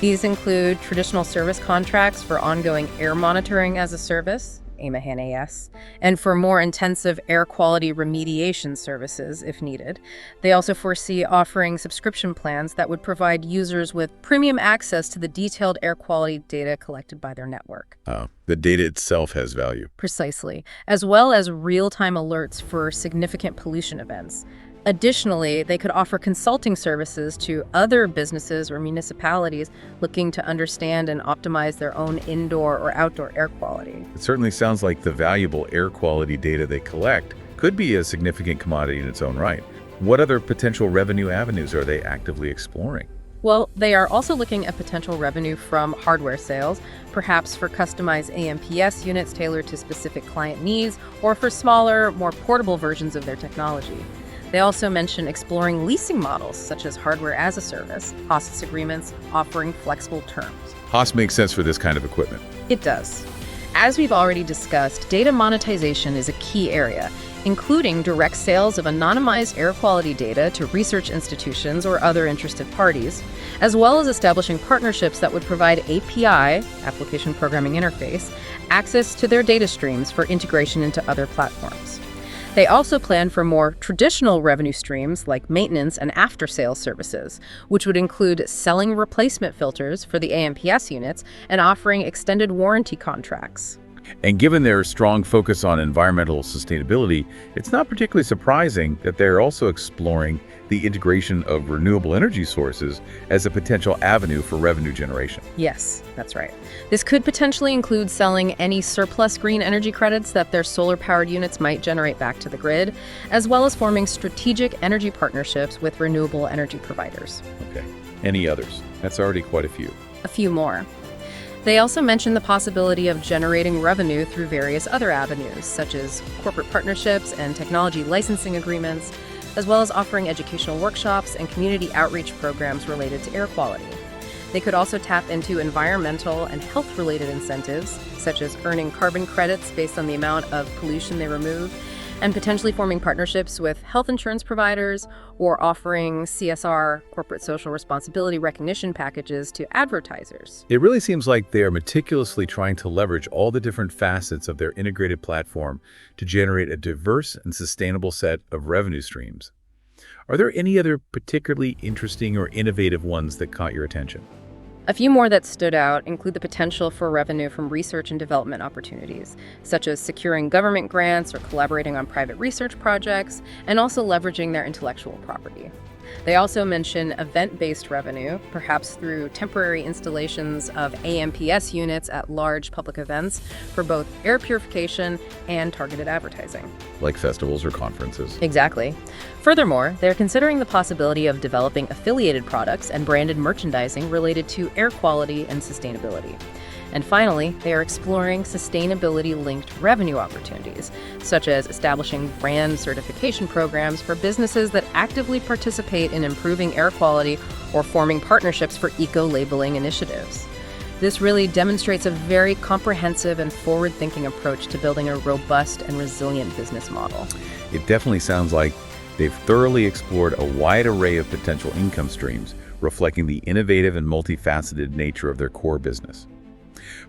These include traditional service contracts for ongoing air monitoring as a service, AMAHAN-AS, and for more intensive air quality remediation services if needed. They also foresee offering subscription plans that would provide users with premium access to the detailed air quality data collected by their network. The data itself has value. Precisely, as well as real-time alerts for significant pollution events. Additionally, they could offer consulting services to other businesses or municipalities looking to understand and optimize their own indoor or outdoor air quality. It certainly sounds like the valuable air quality data they collect could be a significant commodity in its own right. What other potential revenue avenues are they actively exploring? Well, they are also looking at potential revenue from hardware sales, perhaps for customized AMPS units tailored to specific client needs, or for smaller, more portable versions of their technology. They also mention exploring leasing models, such as hardware as a service, HOSS agreements offering flexible terms. HOSS makes sense for this kind of equipment. It does. As we've already discussed, data monetization is a key area, including direct sales of anonymized air quality data to research institutions or other interested parties, as well as establishing partnerships that would provide API, Application Programming Interface, access to their data streams for integration into other platforms. They also plan for more traditional revenue streams like maintenance and after-sales services, which would include selling replacement filters for the AMPS units and offering extended warranty contracts. And given their strong focus on environmental sustainability, it's not particularly surprising that they're also exploring the integration of renewable energy sources as a potential avenue for revenue generation. Yes, that's right. This could potentially include selling any surplus green energy credits that their solar-powered units might generate back to the grid, as well as forming strategic energy partnerships with renewable energy providers. Okay. Any others? That's already quite a few. A few more. They also mentioned the possibility of generating revenue through various other avenues, such as corporate partnerships and technology licensing agreements, as well as offering educational workshops and community outreach programs related to air quality. They could also tap into environmental and health-related incentives, such as earning carbon credits based on the amount of pollution they remove, and potentially forming partnerships with health insurance providers or offering CSR, corporate social responsibility recognition packages to advertisers. It really seems like they are meticulously trying to leverage all the different facets of their integrated platform to generate a diverse and sustainable set of revenue streams. Are there any other particularly interesting or innovative ones that caught your attention? A few more that stood out include the potential for revenue from research and development opportunities, such as securing government grants or collaborating on private research projects, and also leveraging their intellectual property. They also mention event-based revenue, perhaps through temporary installations of AMPS units at large public events for both air purification and targeted advertising. Like festivals or conferences. Exactly. Furthermore, they're considering the possibility of developing affiliated products and branded merchandising related to air quality and sustainability. And finally, they are exploring sustainability-linked revenue opportunities, such as establishing brand certification programs for businesses that actively participate in improving air quality or forming partnerships for eco-labeling initiatives. This really demonstrates a very comprehensive and forward-thinking approach to building a robust and resilient business model. It definitely sounds like they've thoroughly explored a wide array of potential income streams, reflecting the innovative and multifaceted nature of their core business.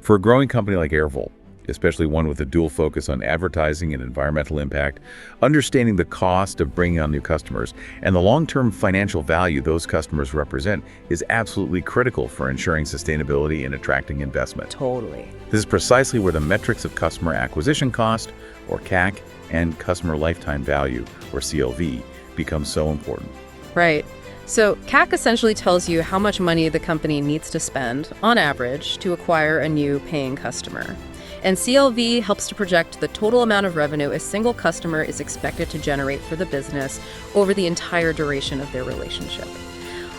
For a growing company like Airvolt, especially one with a dual focus on advertising and environmental impact, understanding the cost of bringing on new customers and the long-term financial value those customers represent is absolutely critical for ensuring sustainability and attracting investment. Totally. This is precisely where the metrics of customer acquisition cost, or CAC, and customer lifetime value, or CLV, become so important. Right. So CAC essentially tells you how much money the company needs to spend, on average, to acquire a new paying customer. And CLV helps to project the total amount of revenue a single customer is expected to generate for the business over the entire duration of their relationship.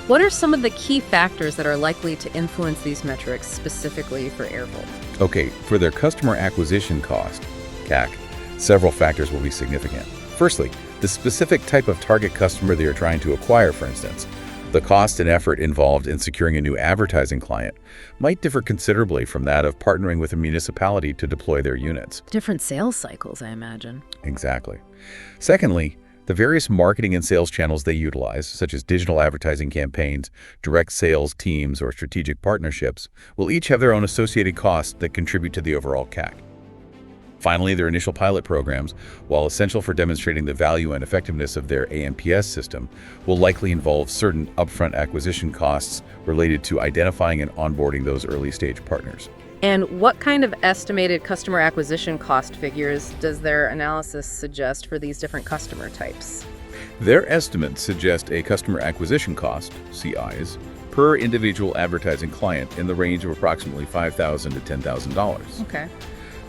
What are some of the key factors that are likely to influence these metrics specifically for Airvolt? Okay, for their customer acquisition cost, CAC, several factors will be significant. Firstly, the specific type of target customer they are trying to acquire, for instance. The cost and effort involved in securing a new advertising client might differ considerably from that of partnering with a municipality to deploy their units. Different sales cycles, I imagine. Exactly. Secondly, the various marketing and sales channels they utilize, such as digital advertising campaigns, direct sales teams, or strategic partnerships, will each have their own associated costs that contribute to the overall CAC. Finally, their initial pilot programs, while essential for demonstrating the value and effectiveness of their AMPS system, will likely involve certain upfront acquisition costs related to identifying and onboarding those early-stage partners. And what kind of estimated customer acquisition cost figures does their analysis suggest for these different customer types? Their estimates suggest a customer acquisition cost, CIs, per individual advertising client in the range of approximately $5,000 to $10,000. Okay.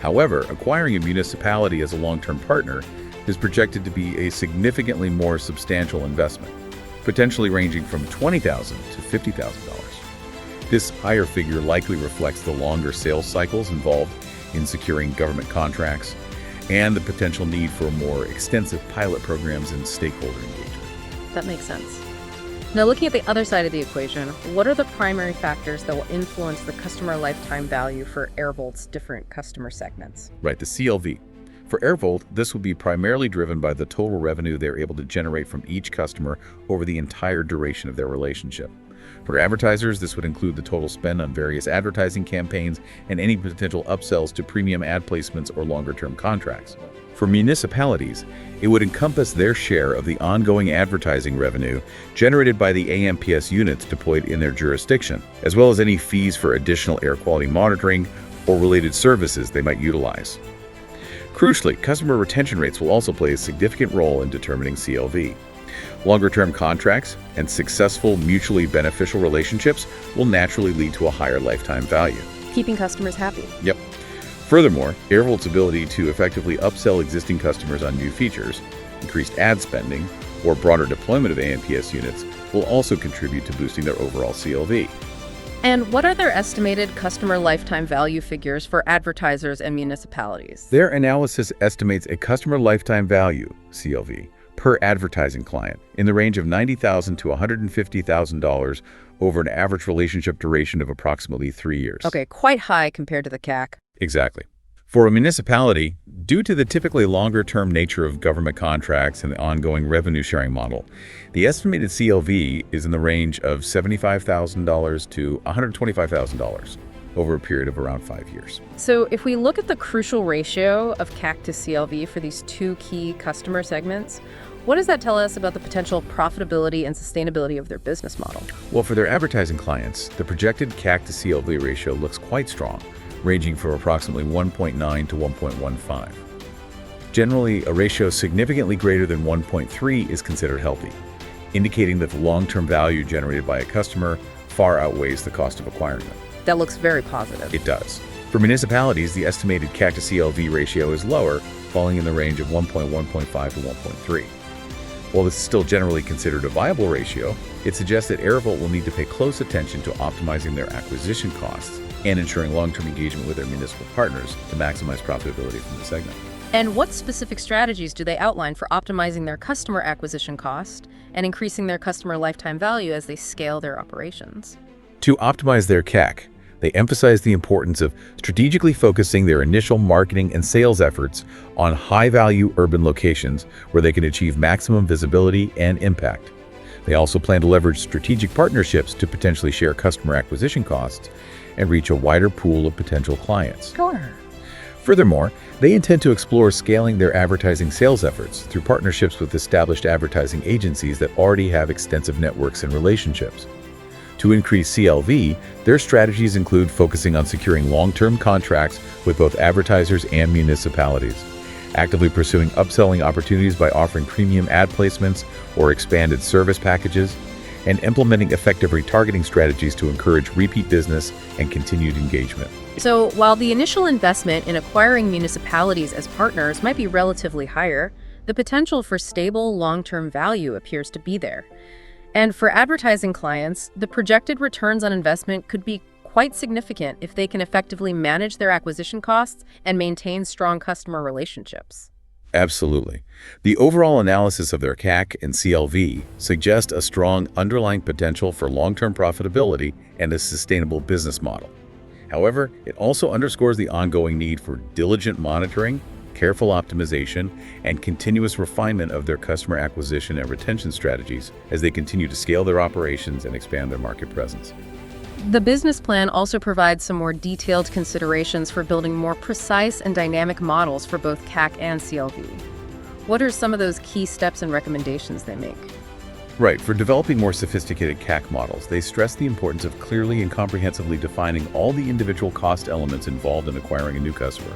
However, acquiring a municipality as a long-term partner is projected to be a significantly more substantial investment, potentially ranging from $20,000 to $50,000. This higher figure likely reflects the longer sales cycles involved in securing government contracts and the potential need for more extensive pilot programs and stakeholder engagement. That makes sense. Now, looking at the other side of the equation, what are the primary factors that will influence the customer lifetime value for Airvolt's different customer segments? Right, the CLV. For Airvolt, this will be primarily driven by the total revenue they're able to generate from each customer over the entire duration of their relationship. For advertisers, this would include the total spend on various advertising campaigns and any potential upsells to premium ad placements or longer-term contracts. For municipalities, it would encompass their share of the ongoing advertising revenue generated by the AMPS units deployed in their jurisdiction, as well as any fees for additional air quality monitoring or related services they might utilize. Crucially, customer retention rates will also play a significant role in determining CLV. Longer-term contracts and successful mutually beneficial relationships will naturally lead to a higher lifetime value. Keeping customers happy. Yep. Furthermore, Airvolt's ability to effectively upsell existing customers on new features, increased ad spending, or broader deployment of AMPS units will also contribute to boosting their overall CLV. And what are their estimated customer lifetime value figures for advertisers and municipalities? Their analysis estimates a customer lifetime value, CLV, per advertising client in the range of $90,000 to $150,000 over an average relationship duration of approximately 3 years. Okay, quite high compared to the CAC. Exactly. For a municipality, due to the typically longer-term nature of government contracts and the ongoing revenue-sharing model, the estimated CLV is in the range of $75,000 to $125,000 over a period of around 5 years. So if we look at the crucial ratio of CAC to CLV for these two key customer segments, what does that tell us about the potential profitability and sustainability of their business model? Well, for their advertising clients, the projected CAC to CLV ratio looks quite strong, ranging from approximately 1.9 to 1.15. Generally, a ratio significantly greater than 1.3 is considered healthy. indicating that the long-term value generated by a customer far outweighs the cost of acquiring them. That looks very positive. It does. For municipalities, the estimated CAC to CLV ratio is lower, falling in the range of 1.5 to 1.3. While this is still generally considered a viable ratio, it suggests that Airvolt will need to pay close attention to optimizing their acquisition costs and ensuring long-term engagement with their municipal partners to maximize profitability from the segment. And what specific strategies do they outline for optimizing their customer acquisition cost and increasing their customer lifetime value as they scale their operations? To optimize their CAC, they emphasize the importance of strategically focusing their initial marketing and sales efforts on high-value urban locations where they can achieve maximum visibility and impact. They also plan to leverage strategic partnerships to potentially share customer acquisition costs and reach a wider pool of potential clients. Sure. Furthermore, they intend to explore scaling their advertising sales efforts through partnerships with established advertising agencies that already have extensive networks and relationships. To increase CLV, their strategies include focusing on securing long-term contracts with both advertisers and municipalities, actively pursuing upselling opportunities by offering premium ad placements or expanded service packages, and implementing effective retargeting strategies to encourage repeat business and continued engagement. So while the initial investment in acquiring municipalities as partners might be relatively higher, the potential for stable long-term value appears to be there. And for advertising clients, the projected returns on investment could be quite significant if they can effectively manage their acquisition costs and maintain strong customer relationships. Absolutely. The overall analysis of their CAC and CLV suggests a strong underlying potential for long-term profitability and a sustainable business model. However, it also underscores the ongoing need for diligent monitoring, careful optimization, and continuous refinement of their customer acquisition and retention strategies as they continue to scale their operations and expand their market presence. The business plan also provides some more detailed considerations for building more precise and dynamic models for both CAC and CLV. What are some of those key steps and recommendations they make? Right. For developing more sophisticated CAC models, they stress the importance of clearly and comprehensively defining all the individual cost elements involved in acquiring a new customer.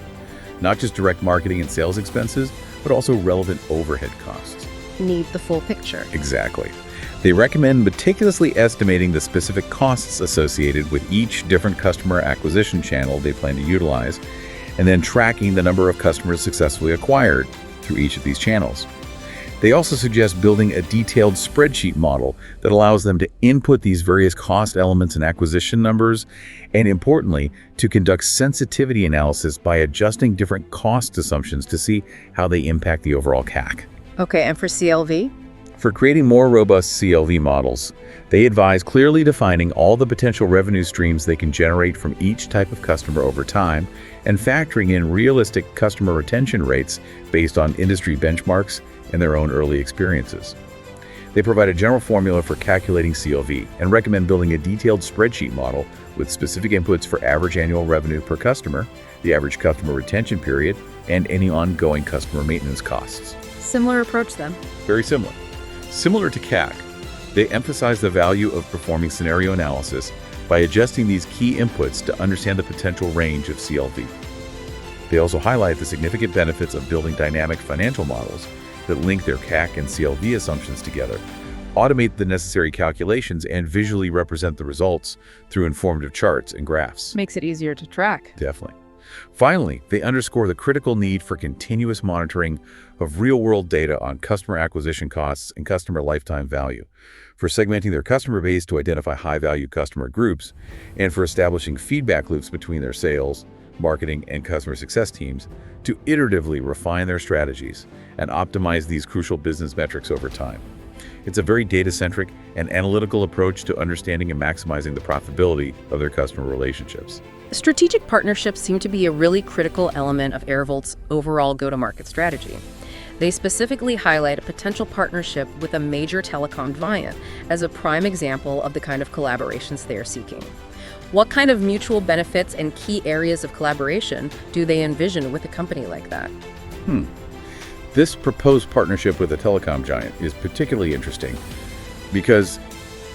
Not just direct marketing and sales expenses, but also relevant overhead costs. Need the full picture. Exactly. They recommend meticulously estimating the specific costs associated with each different customer acquisition channel they plan to utilize, and then tracking the number of customers successfully acquired through each of these channels. They also suggest building a detailed spreadsheet model that allows them to input these various cost elements and acquisition numbers, and importantly, to conduct sensitivity analysis by adjusting different cost assumptions to see how they impact the overall CAC. Okay, and for CLV? For creating more robust CLV models, they advise clearly defining all the potential revenue streams they can generate from each type of customer over time and factoring in realistic customer retention rates based on industry benchmarks and their own early experiences. They provide a general formula for calculating CLV and recommend building a detailed spreadsheet model with specific inputs for average annual revenue per customer, the average customer retention period, and any ongoing customer maintenance costs. Similar approach then. Very similar. Similar to CAC, they emphasize the value of performing scenario analysis by adjusting these key inputs to understand the potential range of CLV. They also highlight the significant benefits of building dynamic financial models that link their CAC and CLV assumptions together, automate the necessary calculations, and visually represent the results through informative charts and graphs. Makes it easier to track. Definitely. Finally, they underscore the critical need for continuous monitoring of real-world data on customer acquisition costs and customer lifetime value, for segmenting their customer base to identify high-value customer groups, and for establishing feedback loops between their sales, marketing, and customer success teams to iteratively refine their strategies and optimize these crucial business metrics over time. It's a very data-centric and analytical approach to understanding and maximizing the profitability of their customer relationships. Strategic partnerships seem to be a really critical element of Airvolt's overall go-to-market strategy. They specifically highlight a potential partnership with a major telecom giant as a prime example of the kind of collaborations they are seeking. What kind of mutual benefits and key areas of collaboration do they envision with a company like that? This proposed partnership with a telecom giant is particularly interesting because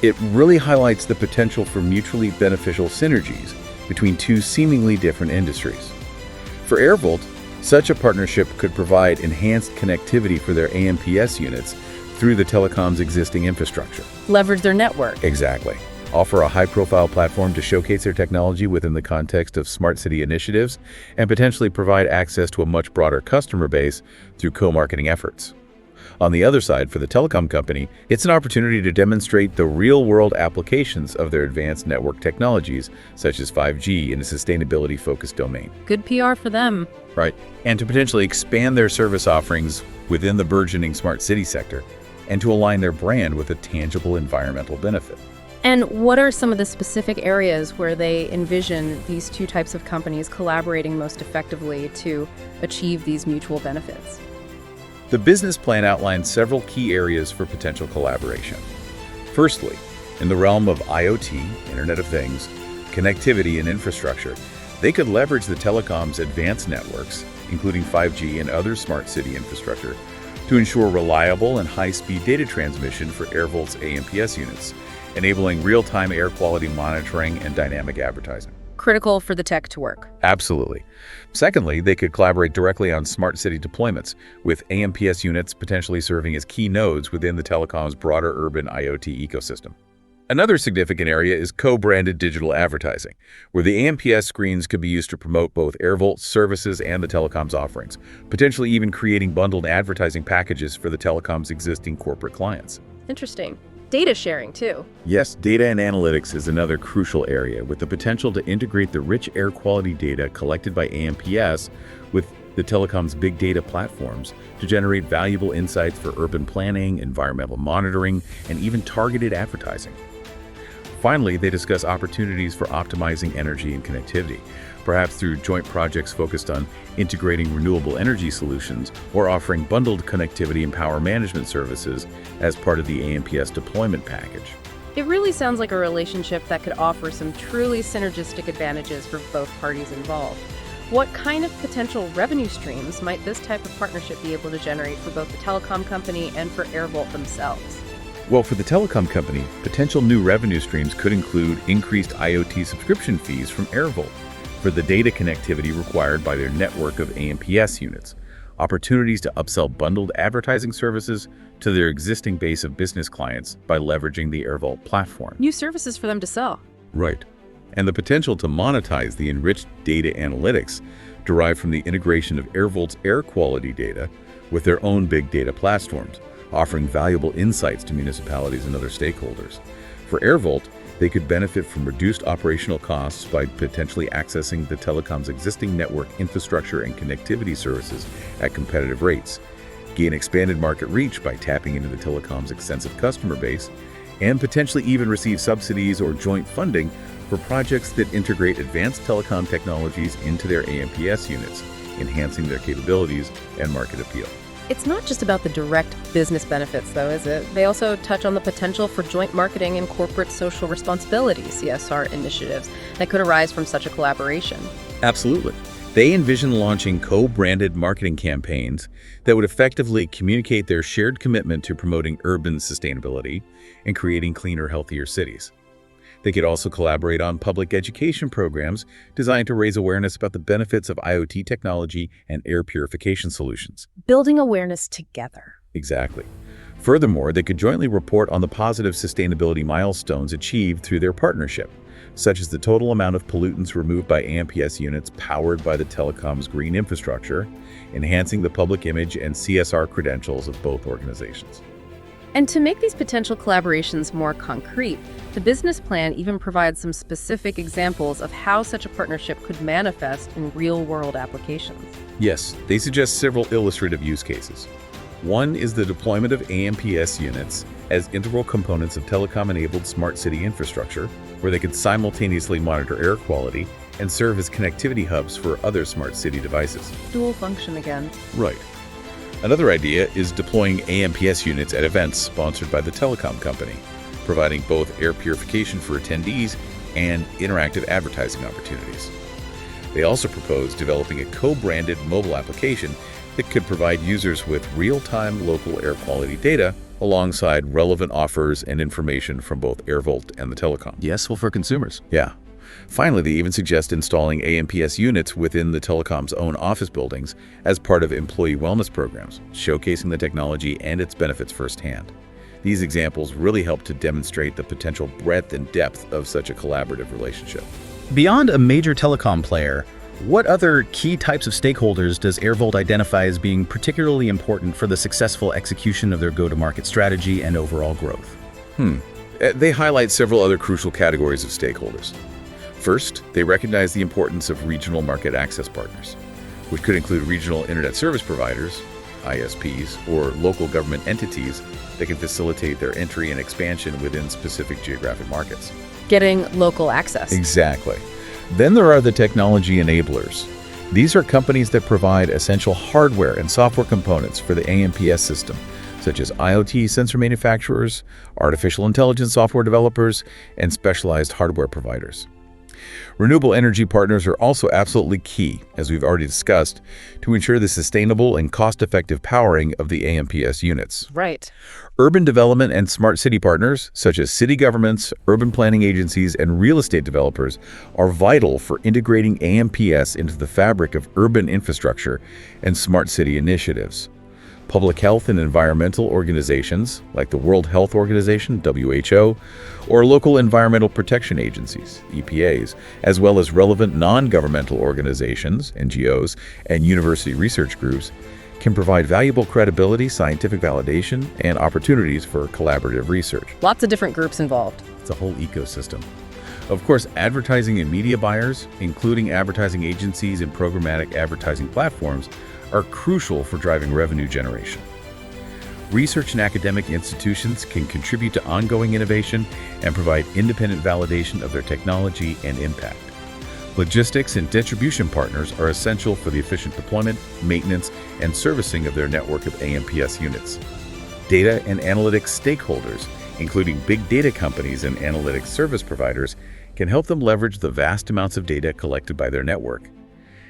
it really highlights the potential for mutually beneficial synergies between two seemingly different industries. For Airvolt, such a partnership could provide enhanced connectivity for their AMPS units through the telecom's existing infrastructure. Leverage their network. Exactly. Offer a high-profile platform to showcase their technology within the context of smart city initiatives, and potentially provide access to a much broader customer base through co-marketing efforts. On the other side, for the telecom company, it's an opportunity to demonstrate the real-world applications of their advanced network technologies, such as 5G in a sustainability-focused domain. Good PR for them. Right. And to potentially expand their service offerings within the burgeoning smart city sector, and to align their brand with a tangible environmental benefit. And what are some of the specific areas where they envision these two types of companies collaborating most effectively to achieve these mutual benefits? The business plan outlines several key areas for potential collaboration. Firstly, in the realm of IoT, Internet of Things, connectivity and infrastructure, they could leverage the telecom's advanced networks, including 5G and other smart city infrastructure, to ensure reliable and high-speed data transmission for Airvolt's AMPS units, enabling real-time air quality monitoring and dynamic advertising. Critical for the tech to work. Absolutely. Secondly, they could collaborate directly on smart city deployments, with AMPS units potentially serving as key nodes within the telecom's broader urban IoT ecosystem. Another significant area is co-branded digital advertising, where the AMPS screens could be used to promote both Airvolt's services and the telecom's offerings, potentially even creating bundled advertising packages for the telecom's existing corporate clients. Interesting. Data sharing, too. Yes, data and analytics is another crucial area, with the potential to integrate the rich air quality data collected by AMPS with the telecom's big data platforms to generate valuable insights for urban planning, environmental monitoring, and even targeted advertising. Finally, they discuss opportunities for optimizing energy and connectivity, perhaps through joint projects focused on integrating renewable energy solutions or offering bundled connectivity and power management services as part of the AMPS deployment package. It really sounds like a relationship that could offer some truly synergistic advantages for both parties involved. What kind of potential revenue streams might this type of partnership be able to generate for both the telecom company and for Airvolt themselves? Well, for the telecom company, potential new revenue streams could include increased IoT subscription fees from Airvolt for the data connectivity required by their network of AMPS units, opportunities to upsell bundled advertising services to their existing base of business clients by leveraging the Airvolt platform. New services for them to sell. Right. And the potential to monetize the enriched data analytics derived from the integration of Airvolt's air quality data with their own big data platforms, offering valuable insights to municipalities and other stakeholders. For Airvolt, they could benefit from reduced operational costs by potentially accessing the telecom's existing network infrastructure and connectivity services at competitive rates, gain expanded market reach by tapping into the telecom's extensive customer base, and potentially even receive subsidies or joint funding for projects that integrate advanced telecom technologies into their AMPS units, enhancing their capabilities and market appeal. It's not just about the direct business benefits, though, is it? They also touch on the potential for joint marketing and corporate social responsibility, CSR initiatives, that could arise from such a collaboration. Absolutely. They envision launching co-branded marketing campaigns that would effectively communicate their shared commitment to promoting urban sustainability and creating cleaner, healthier cities. They could also collaborate on public education programs designed to raise awareness about the benefits of IoT technology and air purification solutions. Building awareness together. Exactly. Furthermore, they could jointly report on the positive sustainability milestones achieved through their partnership, such as the total amount of pollutants removed by AMPS units powered by the telecom's green infrastructure, enhancing the public image and CSR credentials of both organizations. And to make these potential collaborations more concrete, the business plan even provides some specific examples of how such a partnership could manifest in real-world applications. Yes, they suggest several illustrative use cases. One is the deployment of AMPS units as integral components of telecom-enabled smart city infrastructure, where they could simultaneously monitor air quality and serve as connectivity hubs for other smart city devices. Dual function again. Right. Another idea is deploying AMPS units at events sponsored by the telecom company, providing both air purification for attendees and interactive advertising opportunities. They also propose developing a co-branded mobile application that could provide users with real-time local air quality data alongside relevant offers and information from both Airvolt and the telecom. Yes, well, for consumers. Yeah. Finally, they even suggest installing AMPS units within the telecom's own office buildings as part of employee wellness programs, showcasing the technology and its benefits firsthand. These examples really help to demonstrate the potential breadth and depth of such a collaborative relationship. Beyond a major telecom player, what other key types of stakeholders does Airvolt identify as being particularly important for the successful execution of their go-to-market strategy and overall growth? They highlight several other crucial categories of stakeholders. First, they recognize the importance of regional market access partners, which could include regional internet service providers, ISPs, or local government entities that can facilitate their entry and expansion within specific geographic markets. Getting local access. Exactly. Then there are the technology enablers. These are companies that provide essential hardware and software components for the AMPS system, such as IoT sensor manufacturers, artificial intelligence software developers, and specialized hardware providers. Renewable energy partners are also absolutely key, as we've already discussed, to ensure the sustainable and cost-effective powering of the AMPS units. Right. Urban development and smart city partners, such as city governments, urban planning agencies, and real estate developers, are vital for integrating AMPS into the fabric of urban infrastructure and smart city initiatives. Public health and environmental organizations, like the World Health Organization, WHO, or local environmental protection agencies, EPAs, as well as relevant non-governmental organizations, NGOs, and university research groups, can provide valuable credibility, scientific validation, and opportunities for collaborative research. Lots of different groups involved. It's a whole ecosystem. Of course, advertising and media buyers, including advertising agencies and programmatic advertising platforms, are crucial for driving revenue generation. Research and academic institutions can contribute to ongoing innovation and provide independent validation of their technology and impact. Logistics and distribution partners are essential for the efficient deployment, maintenance, and servicing of their network of AMPS units. Data and analytics stakeholders, including big data companies and analytics service providers, can help them leverage the vast amounts of data collected by their network.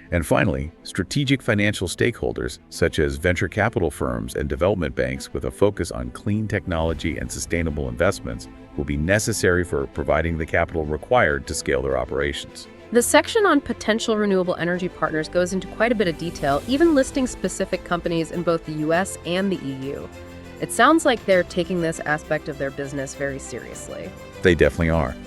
And finally, strategic financial stakeholders, such as venture capital firms and development banks with a focus on clean technology and sustainable investments, will be necessary for providing the capital required to scale their operations. The section on potential renewable energy partners goes into quite a bit of detail, even listing specific companies in both the US and the EU. It sounds like they're taking this aspect of their business very seriously. They definitely are.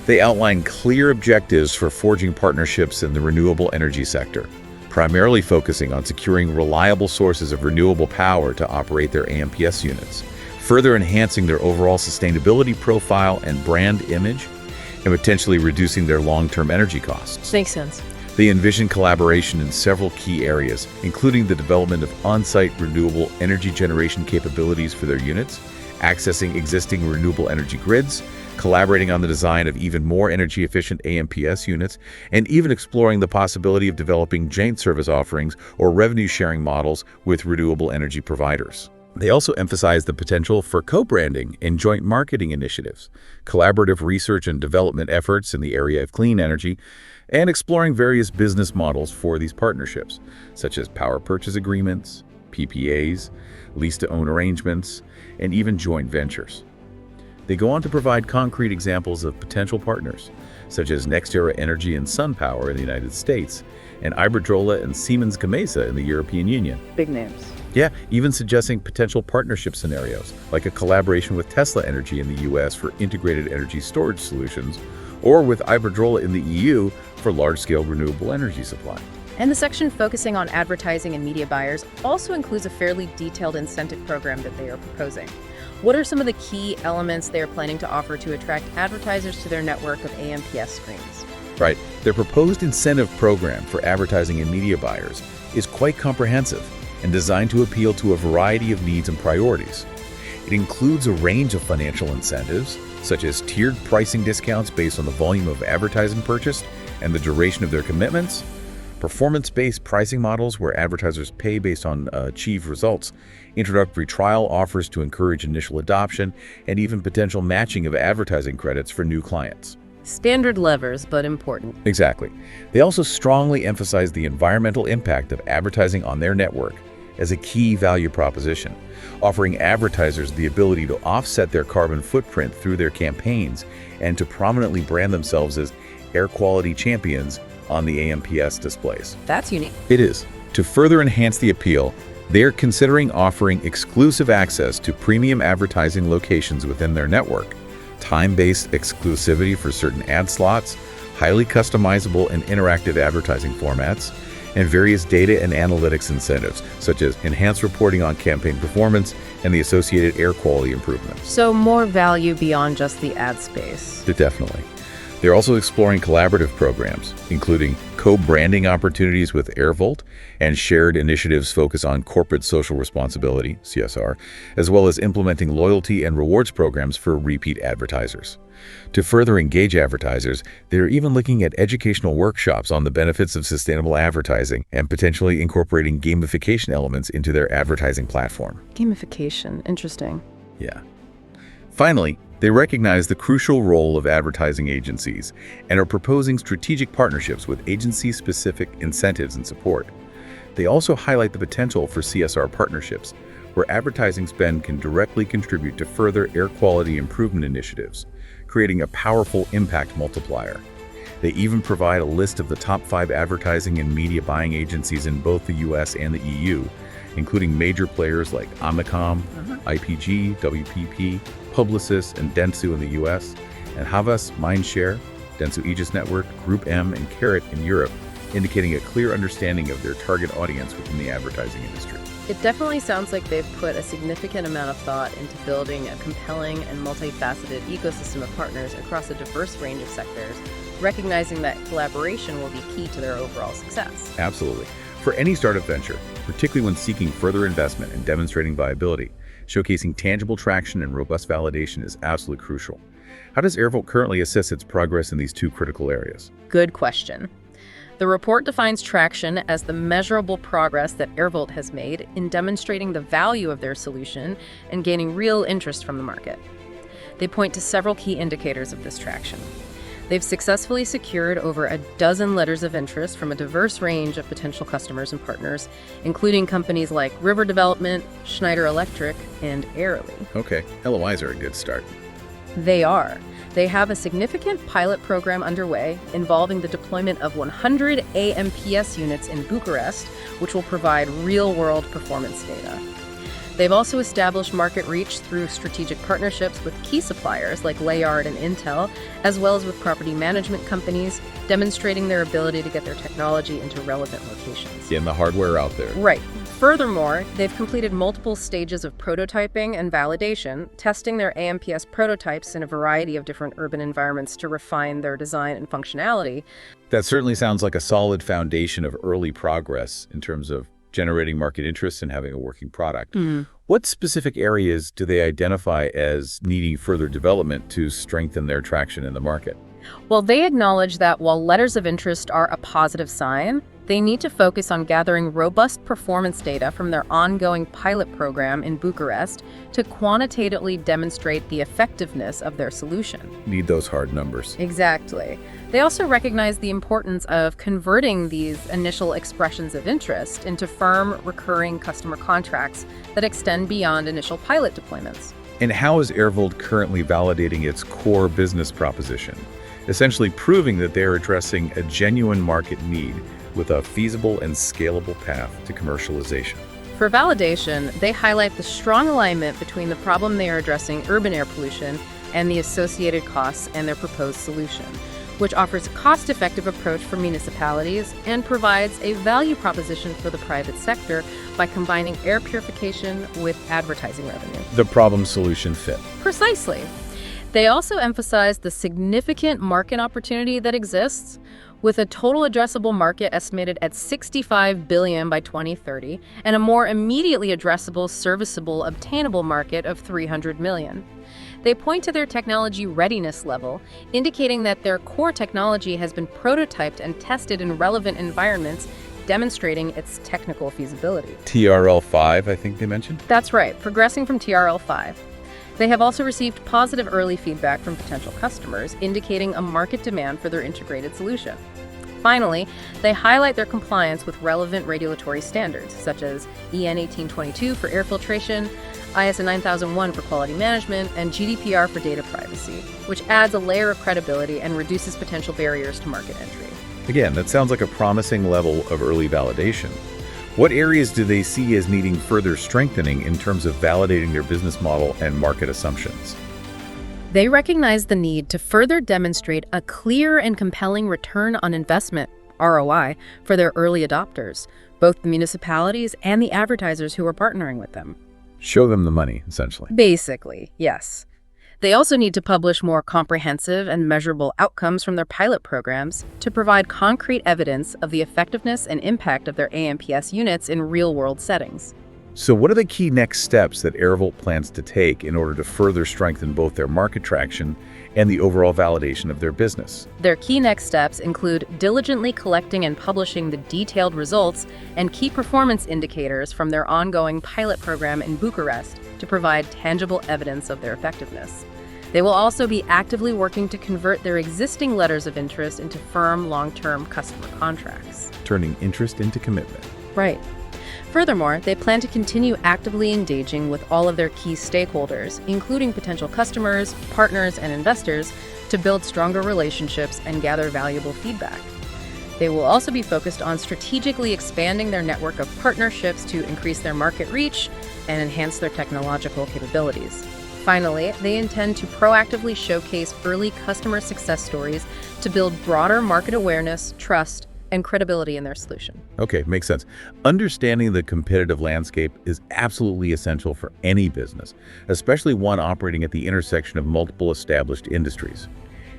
They outline clear objectives for forging partnerships in the renewable energy sector, primarily focusing on securing reliable sources of renewable power to operate their AMPS units, further enhancing their overall sustainability profile and brand image, and potentially reducing their long-term energy costs. Makes sense. They envision collaboration in several key areas, including the development of on-site renewable energy generation capabilities for their units, accessing existing renewable energy grids, collaborating on the design of even more energy-efficient AMPS units, and even exploring the possibility of developing joint service offerings or revenue-sharing models with renewable energy providers. They also emphasize the potential for co-branding and joint marketing initiatives, collaborative research and development efforts in the area of clean energy, and exploring various business models for these partnerships, such as power purchase agreements, PPAs, lease-to-own arrangements, and even joint ventures. They go on to provide concrete examples of potential partners, such as NextEra Energy and SunPower in the United States, and Iberdrola and Siemens Gamesa in the European Union. Big names. Yeah, even suggesting potential partnership scenarios, like a collaboration with Tesla Energy in the US for integrated energy storage solutions, or with Iberdrola in the EU for large-scale renewable energy supply. And the section focusing on advertising and media buyers also includes a fairly detailed incentive program that they are proposing. What are some of the key elements they are planning to offer to attract advertisers to their network of AMPS screens? Right. Their proposed incentive program for advertising and media buyers is quite comprehensive and designed to appeal to a variety of needs and priorities. It includes a range of financial incentives, such as tiered pricing discounts based on the volume of advertising purchased and the duration of their commitments, performance-based pricing models where advertisers pay based on achieved results, introductory trial offers to encourage initial adoption, and even potential matching of advertising credits for new clients. Standard levers, but important. Exactly. They also strongly emphasize the environmental impact of advertising on their network as a key value proposition, offering advertisers the ability to offset their carbon footprint through their campaigns and to prominently brand themselves as air quality champions on the AMPS displays. That's unique. It is. To further enhance the appeal, they are considering offering exclusive access to premium advertising locations within their network, time-based exclusivity for certain ad slots, highly customizable and interactive advertising formats, and various data and analytics incentives, such as enhanced reporting on campaign performance and the associated air quality improvements. So more value beyond just the ad space. Definitely. They're also exploring collaborative programs, including co-branding opportunities with Airvolt and shared initiatives focused on corporate social responsibility, CSR, as well as implementing loyalty and rewards programs for repeat advertisers. To further engage advertisers, they're even looking at educational workshops on the benefits of sustainable advertising and potentially incorporating gamification elements into their advertising platform. Gamification, interesting. Yeah. Finally, they recognize the crucial role of advertising agencies and are proposing strategic partnerships with agency-specific incentives and support. They also highlight the potential for CSR partnerships, where advertising spend can directly contribute to further air quality improvement initiatives, creating a powerful impact multiplier. They even provide a list of the top 5 advertising and media buying agencies in both the US and the EU, including major players like Omnicom, IPG, WPP, Publicis, and Dentsu in the US, and Havas, Mindshare, Dentsu Aegis Network, Group M, and Carrot in Europe, indicating a clear understanding of their target audience within the advertising industry. It definitely sounds like they've put a significant amount of thought into building a compelling and multifaceted ecosystem of partners across a diverse range of sectors, recognizing that collaboration will be key to their overall success. Absolutely. For any startup venture, particularly when seeking further investment and demonstrating viability, showcasing tangible traction and robust validation is absolutely crucial. How does Airvolt currently assess its progress in these two critical areas? Good question. The report defines traction as the measurable progress that Airvolt has made in demonstrating the value of their solution and gaining real interest from the market. They point to several key indicators of this traction. They've successfully secured over a dozen letters of interest from a diverse range of potential customers and partners, including companies like River Development, Schneider Electric, and Airly. Okay, LOIs are a good start. They are. They have a significant pilot program underway involving the deployment of 100 AMPS units in Bucharest, which will provide real-world performance data. They've also established market reach through strategic partnerships with key suppliers like Layard and Intel, as well as with property management companies, demonstrating their ability to get their technology into relevant locations. Getting the hardware out there. Right. Furthermore, they've completed multiple stages of prototyping and validation, testing their AMPS prototypes in a variety of different urban environments to refine their design and functionality. That certainly sounds like a solid foundation of early progress in terms of generating market interest and having a working product. What specific areas do they identify as needing further development to strengthen their traction in the market? Well, they acknowledge that while letters of interest are a positive sign, they need to focus on gathering robust performance data from their ongoing pilot program in Bucharest to quantitatively demonstrate the effectiveness of their solution. Need those hard numbers. Exactly. They also recognize the importance of converting these initial expressions of interest into firm, recurring customer contracts that extend beyond initial pilot deployments. And how is Airvolt currently validating its core business proposition, essentially proving that they're addressing a genuine market need with a feasible and scalable path to commercialization? For validation, they highlight the strong alignment between the problem they are addressing, urban air pollution, and the associated costs and their proposed solution, which offers a cost-effective approach for municipalities and provides a value proposition for the private sector by combining air purification with advertising revenue. The problem-solution fit. Precisely. They also emphasize the significant market opportunity that exists, with a total addressable market estimated at $65 billion by 2030 and a more immediately addressable, serviceable, obtainable market of $300 million. They point to their technology readiness level, indicating that their core technology has been prototyped and tested in relevant environments, demonstrating its technical feasibility. TRL5, I think they mentioned? That's right, progressing from TRL5. They have also received positive early feedback from potential customers, indicating a market demand for their integrated solution. Finally, they highlight their compliance with relevant regulatory standards, such as EN 1822 for air filtration, ISO 9001 for quality management, and GDPR for data privacy, which adds a layer of credibility and reduces potential barriers to market entry. Again, that sounds like a promising level of early validation. What areas do they see as needing further strengthening in terms of validating their business model and market assumptions? They recognize the need to further demonstrate a clear and compelling return on investment, ROI, for their early adopters, both the municipalities and the advertisers who are partnering with them. Show them the money, essentially. Basically, yes. They also need to publish more comprehensive and measurable outcomes from their pilot programs to provide concrete evidence of the effectiveness and impact of their AMPS units in real-world settings. So what are the key next steps that Airvolt plans to take in order to further strengthen both their market traction and the overall validation of their business? Their key next steps include diligently collecting and publishing the detailed results and key performance indicators from their ongoing pilot program in Bucharest to provide tangible evidence of their effectiveness. They will also be actively working to convert their existing letters of interest into firm, long-term customer contracts. Turning interest into commitment. Right. Furthermore, they plan to continue actively engaging with all of their key stakeholders, including potential customers, partners, and investors, to build stronger relationships and gather valuable feedback. They will also be focused on strategically expanding their network of partnerships to increase their market reach and enhance their technological capabilities. Finally, they intend to proactively showcase early customer success stories to build broader market awareness, trust, and credibility in their solution. Okay, makes sense. Understanding the competitive landscape is absolutely essential for any business, especially one operating at the intersection of multiple established industries.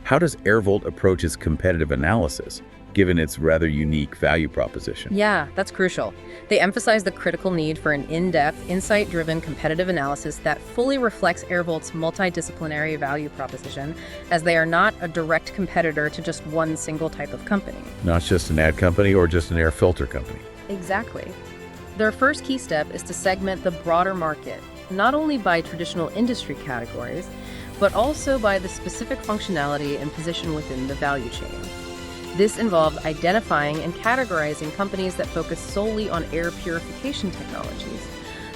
How does Airvolt approach its competitive analysis, given its rather unique value proposition? Yeah, that's crucial. They emphasize the critical need for an in-depth, insight-driven competitive analysis that fully reflects Airvolt's multidisciplinary value proposition, as they are not a direct competitor to just one single type of company. Not just an ad company or just an air filter company. Exactly. Their first key step is to segment the broader market, not only by traditional industry categories, but also by the specific functionality and position within the value chain. This involves identifying and categorizing companies that focus solely on air purification technologies,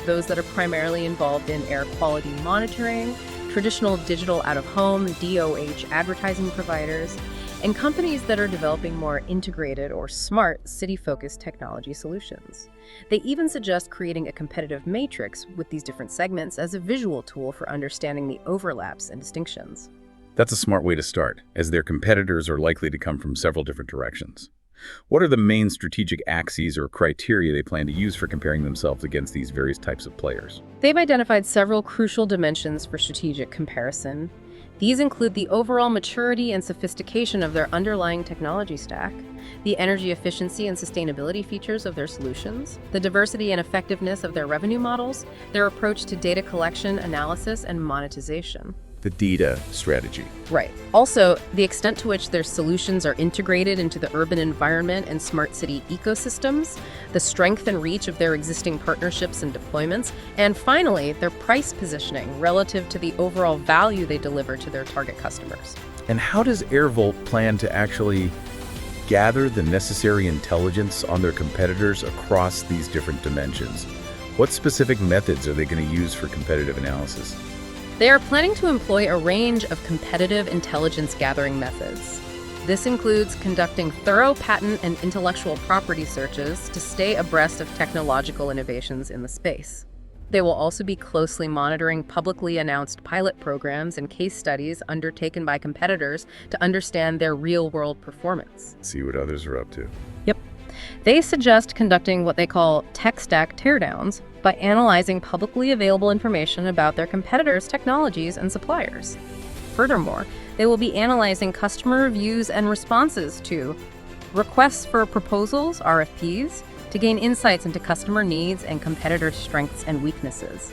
those that are primarily involved in air quality monitoring, traditional digital out-of-home DOOH advertising providers, and companies that are developing more integrated or smart city-focused technology solutions. They even suggest creating a competitive matrix with these different segments as a visual tool for understanding the overlaps and distinctions. That's a smart way to start, as their competitors are likely to come from several different directions. What are the main strategic axes or criteria they plan to use for comparing themselves against these various types of players? They've identified several crucial dimensions for strategic comparison. These include the overall maturity and sophistication of their underlying technology stack, the energy efficiency and sustainability features of their solutions, the diversity and effectiveness of their revenue models, their approach to data collection, analysis, and monetization. The data strategy. Right. Also, the extent to which their solutions are integrated into the urban environment and smart city ecosystems, the strength and reach of their existing partnerships and deployments, and finally, their price positioning relative to the overall value they deliver to their target customers. And how does Airvolt plan to actually gather the necessary intelligence on their competitors across these different dimensions? What specific methods are they going to use for competitive analysis? They are planning to employ a range of competitive intelligence gathering methods. This includes conducting thorough patent and intellectual property searches to stay abreast of technological innovations in the space. They will also be closely monitoring publicly announced pilot programs and case studies undertaken by competitors to understand their real-world performance. See what others are up to. Yep. They suggest conducting what they call tech stack teardowns by analyzing publicly available information about their competitors' technologies and suppliers. Furthermore, they will be analyzing customer reviews and responses to requests for proposals, RFPs, to gain insights into customer needs and competitor strengths and weaknesses.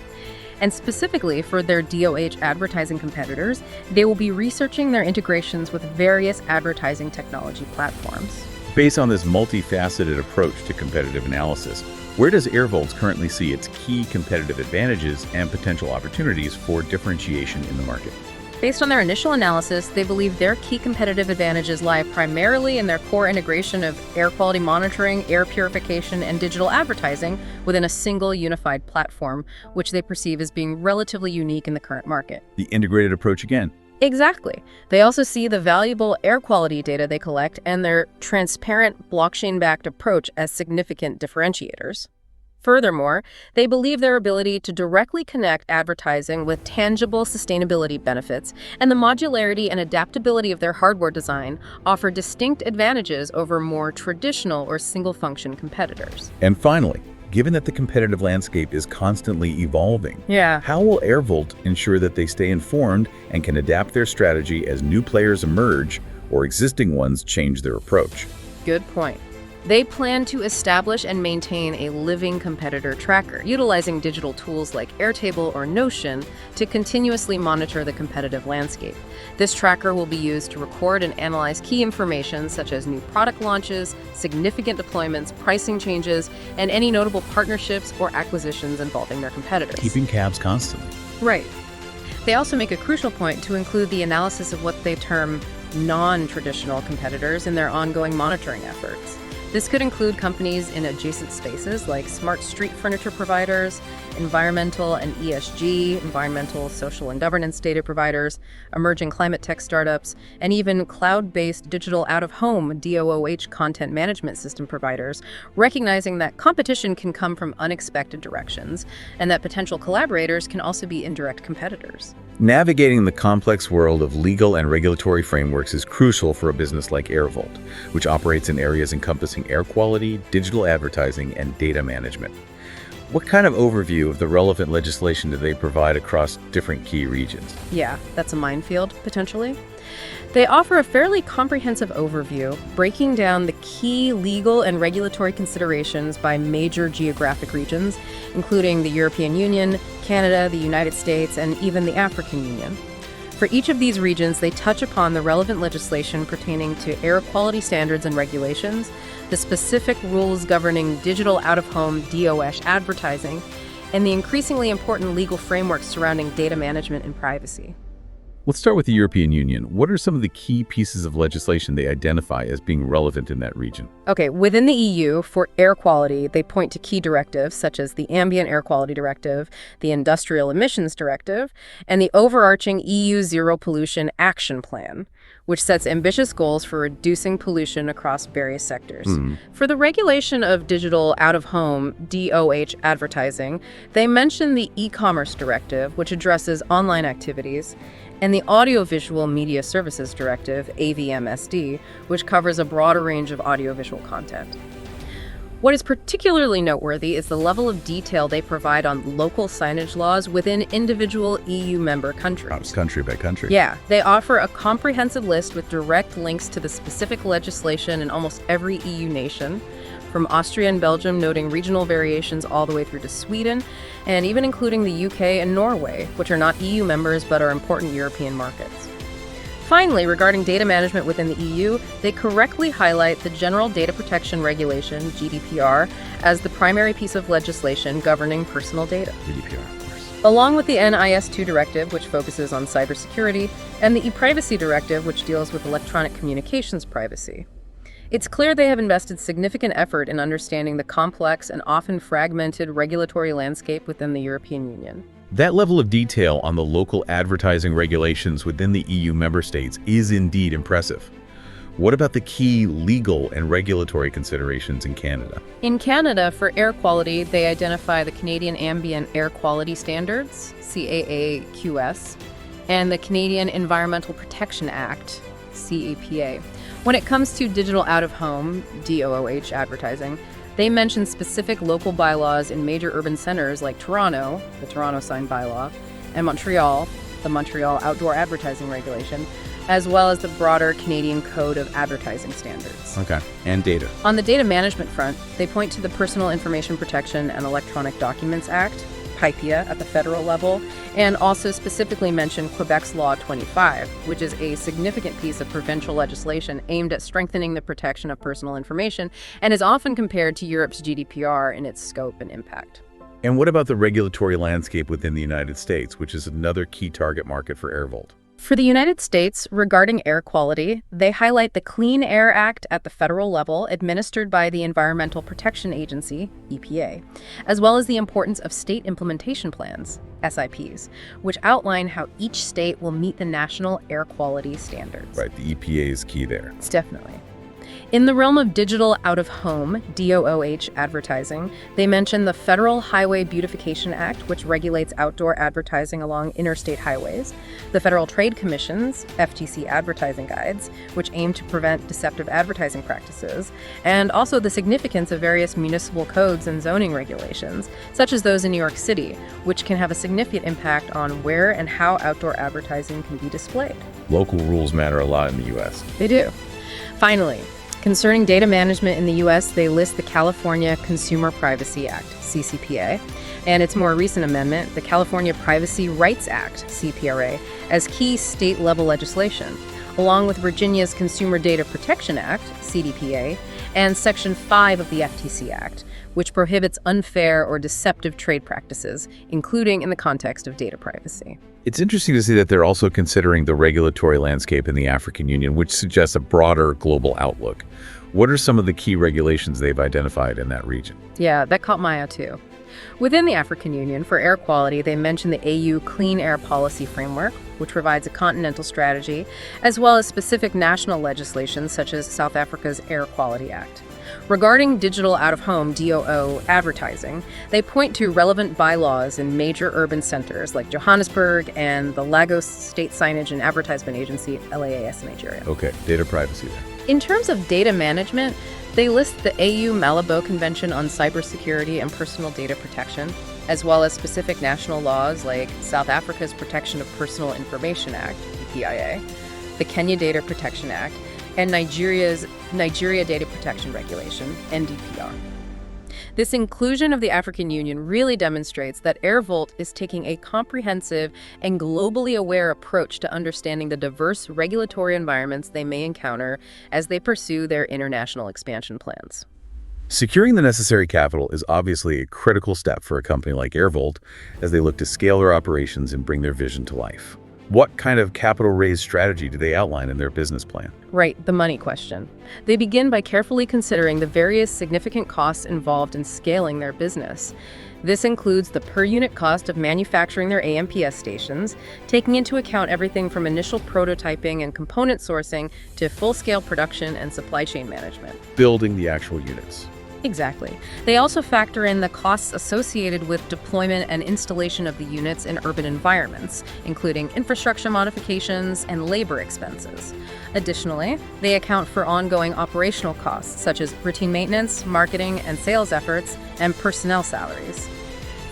And specifically for their DOOH advertising competitors, they will be researching their integrations with various advertising technology platforms. Based on this multifaceted approach to competitive analysis, where does Airvolt currently see its key competitive advantages and potential opportunities for differentiation in the market? Based on their initial analysis, they believe their key competitive advantages lie primarily in their core integration of air quality monitoring, air purification, and digital advertising within a single unified platform, which they perceive as being relatively unique in the current market. The integrated approach again. Exactly. They also see the valuable air quality data they collect and their transparent, blockchain-backed approach as significant differentiators. Furthermore, they believe their ability to directly connect advertising with tangible sustainability benefits and the modularity and adaptability of their hardware design offer distinct advantages over more traditional or single-function competitors. And finally, given that the competitive landscape is constantly evolving, how will Airvolt ensure that they stay informed and can adapt their strategy as new players emerge or existing ones change their approach? Good point. They plan to establish and maintain a living competitor tracker, utilizing digital tools like Airtable or Notion to continuously monitor the competitive landscape. This tracker will be used to record and analyze key information such as new product launches, significant deployments, pricing changes, and any notable partnerships or acquisitions involving their competitors. Keeping tabs constantly. Right. They also make a crucial point to include the analysis of what they term non-traditional competitors in their ongoing monitoring efforts. This could include companies in adjacent spaces like smart street furniture providers, environmental and ESG, environmental, social, and governance data providers, emerging climate tech startups, and even cloud-based digital out-of-home DOOH content management system providers, recognizing that competition can come from unexpected directions and that potential collaborators can also be indirect competitors. Navigating the complex world of legal and regulatory frameworks is crucial for a business like Airvolt, which operates in areas encompassing air quality, digital advertising, and data management. What kind of overview of the relevant legislation do they provide across different key regions? Yeah, that's a minefield, potentially. They offer a fairly comprehensive overview, breaking down the key legal and regulatory considerations by major geographic regions, including the European Union, Canada, the United States, and even the African Union. For each of these regions, they touch upon the relevant legislation pertaining to air quality standards and regulations, the specific rules governing digital out-of-home DOOH advertising, and the increasingly important legal frameworks surrounding data management and privacy. Let's start with the European Union. What are some of the key pieces of legislation they identify as being relevant in that region? Okay, within the EU, for air quality, they point to key directives such as the Ambient Air Quality Directive, the Industrial Emissions Directive, and the overarching EU Zero Pollution Action Plan, which sets ambitious goals for reducing pollution across various sectors. For the regulation of digital out-of-home DOOH advertising, they mention the E-commerce Directive, which addresses online activities, and the Audiovisual Media Services Directive, AVMSD, which covers a broader range of audiovisual content. What is particularly noteworthy is the level of detail they provide on local signage laws within individual EU member countries. Country by country. Yeah, they offer a comprehensive list with direct links to the specific legislation in almost every EU nation, from Austria and Belgium noting regional variations all the way through to Sweden, and even including the UK and Norway, which are not EU members but are important European markets. Finally, regarding data management within the EU, they correctly highlight the General Data Protection Regulation, GDPR, as the primary piece of legislation governing personal data. GDPR, of course. Along with the NIS2 directive, which focuses on cybersecurity, and the ePrivacy directive, which deals with electronic communications privacy. It's clear they have invested significant effort in understanding the complex and often fragmented regulatory landscape within the European Union. That level of detail on the local advertising regulations within the EU member states is indeed impressive. What about the key legal and regulatory considerations in Canada? In Canada, for air quality, they identify the Canadian Ambient Air Quality Standards, CAAQS, and the Canadian Environmental Protection Act, CEPA. When it comes to digital out-of-home, DOOH advertising, they mention specific local bylaws in major urban centers like Toronto, the Toronto Sign Bylaw, and Montreal, the Montreal Outdoor Advertising Regulation, as well as the broader Canadian Code of Advertising Standards. Okay, and data. On the data management front, they point to the Personal Information Protection and Electronic Documents Act, PIPEA at the federal level, and also specifically mention Quebec's Law 25, which is a significant piece of provincial legislation aimed at strengthening the protection of personal information and is often compared to Europe's GDPR in its scope and impact. And what about the regulatory landscape within the United States, which is another key target market for Airvolt? For the United States, regarding air quality, they highlight the Clean Air Act at the federal level, administered by the Environmental Protection Agency, EPA, as well as the importance of state implementation plans, SIPs, which outline how each state will meet the national air quality standards. Right, the EPA is key there. It's definitely. In the realm of digital out-of-home, DOOH advertising, they mention the Federal Highway Beautification Act, which regulates outdoor advertising along interstate highways, the Federal Trade Commission's FTC advertising guides, which aim to prevent deceptive advertising practices, and also the significance of various municipal codes and zoning regulations, such as those in New York City, which can have a significant impact on where and how outdoor advertising can be displayed. Local rules matter a lot in the U.S. They do. Finally, concerning data management in the U.S., they list the California Consumer Privacy Act, CCPA, and its more recent amendment, the California Privacy Rights Act, CPRA, as key state-level legislation, along with Virginia's Consumer Data Protection Act, CDPA, and Section 5 of the FTC Act, which prohibits unfair or deceptive trade practices, including in the context of data privacy. It's interesting to see that they're also considering the regulatory landscape in the African Union, which suggests a broader global outlook. What are some of the key regulations they've identified in that region? Yeah, that caught my eye too. Within the African Union, for air quality, they mention the AU Clean Air Policy Framework, which provides a continental strategy, as well as specific national legislation such as South Africa's Air Quality Act. Regarding digital out-of-home (DOO) advertising, they point to relevant bylaws in major urban centers like Johannesburg and the Lagos State Signage and Advertisement Agency, LAAS in Nigeria. Okay, data privacy there. In terms of data management, they list the AU Malabo Convention on Cybersecurity and Personal Data Protection, as well as specific national laws like South Africa's Protection of Personal Information Act, EPIA, the Kenya Data Protection Act, and Nigeria's Nigeria Data Protection Regulation, NDPR. This inclusion of the African Union really demonstrates that Airvolt is taking a comprehensive and globally aware approach to understanding the diverse regulatory environments they may encounter as they pursue their international expansion plans. Securing the necessary capital is obviously a critical step for a company like Airvolt as they look to scale their operations and bring their vision to life. What kind of capital raise strategy do they outline in their business plan? Right, the money question. They begin by carefully considering the various significant costs involved in scaling their business. This includes the per-unit cost of manufacturing their AMPS stations, taking into account everything from initial prototyping and component sourcing to full-scale production and supply chain management. Building the actual units. Exactly. They also factor in the costs associated with deployment and installation of the units in urban environments, including infrastructure modifications and labor expenses. Additionally, they account for ongoing operational costs, such as routine maintenance, marketing and sales efforts, and personnel salaries.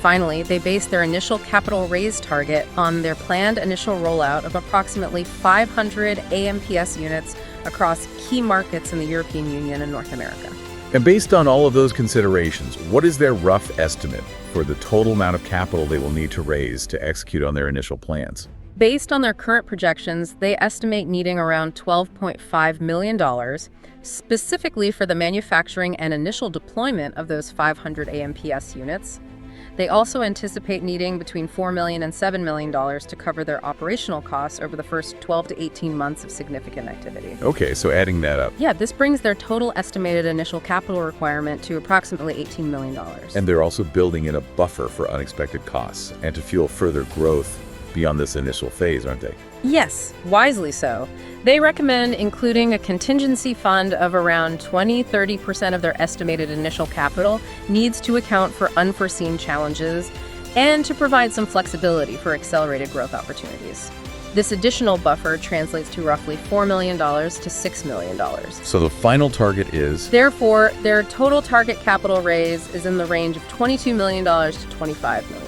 Finally, they base their initial capital raise target on their planned initial rollout of approximately 500 AMPS units across key markets in the European Union and North America. And based on all of those considerations, what is their rough estimate for the total amount of capital they will need to raise to execute on their initial plans? Based on their current projections, they estimate needing around $12.5 million, specifically for the manufacturing and initial deployment of those 500 AMPS units. They also anticipate needing between $4 million and $7 million to cover their operational costs over the first 12 to 18 months of significant activity. Okay, so adding that up. Yeah, this brings their total estimated initial capital requirement to approximately $18 million. And they're also building in a buffer for unexpected costs and to fuel further growth beyond this initial phase, aren't they? Yes, wisely so. They recommend including a contingency fund of around 20-30% of their estimated initial capital needs to account for unforeseen challenges and to provide some flexibility for accelerated growth opportunities. This additional buffer translates to roughly $4 million to $6 million. So the final target is? Therefore, their total target capital raise is in the range of $22 million to $25 million.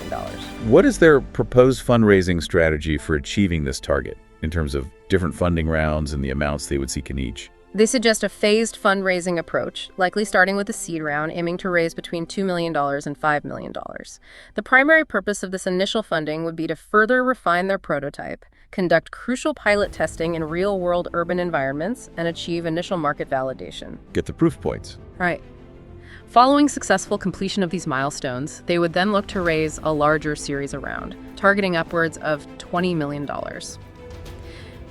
What is their proposed fundraising strategy for achieving this target in terms of different funding rounds and the amounts they would seek in each? They suggest a phased fundraising approach, likely starting with a seed round, aiming to raise between $2 million and $5 million. The primary purpose of this initial funding would be to further refine their prototype, conduct crucial pilot testing in real-world urban environments, and achieve initial market validation. Get the proof points. Right. Following successful completion of these milestones, they would then look to raise a larger series round, targeting upwards of $20 million.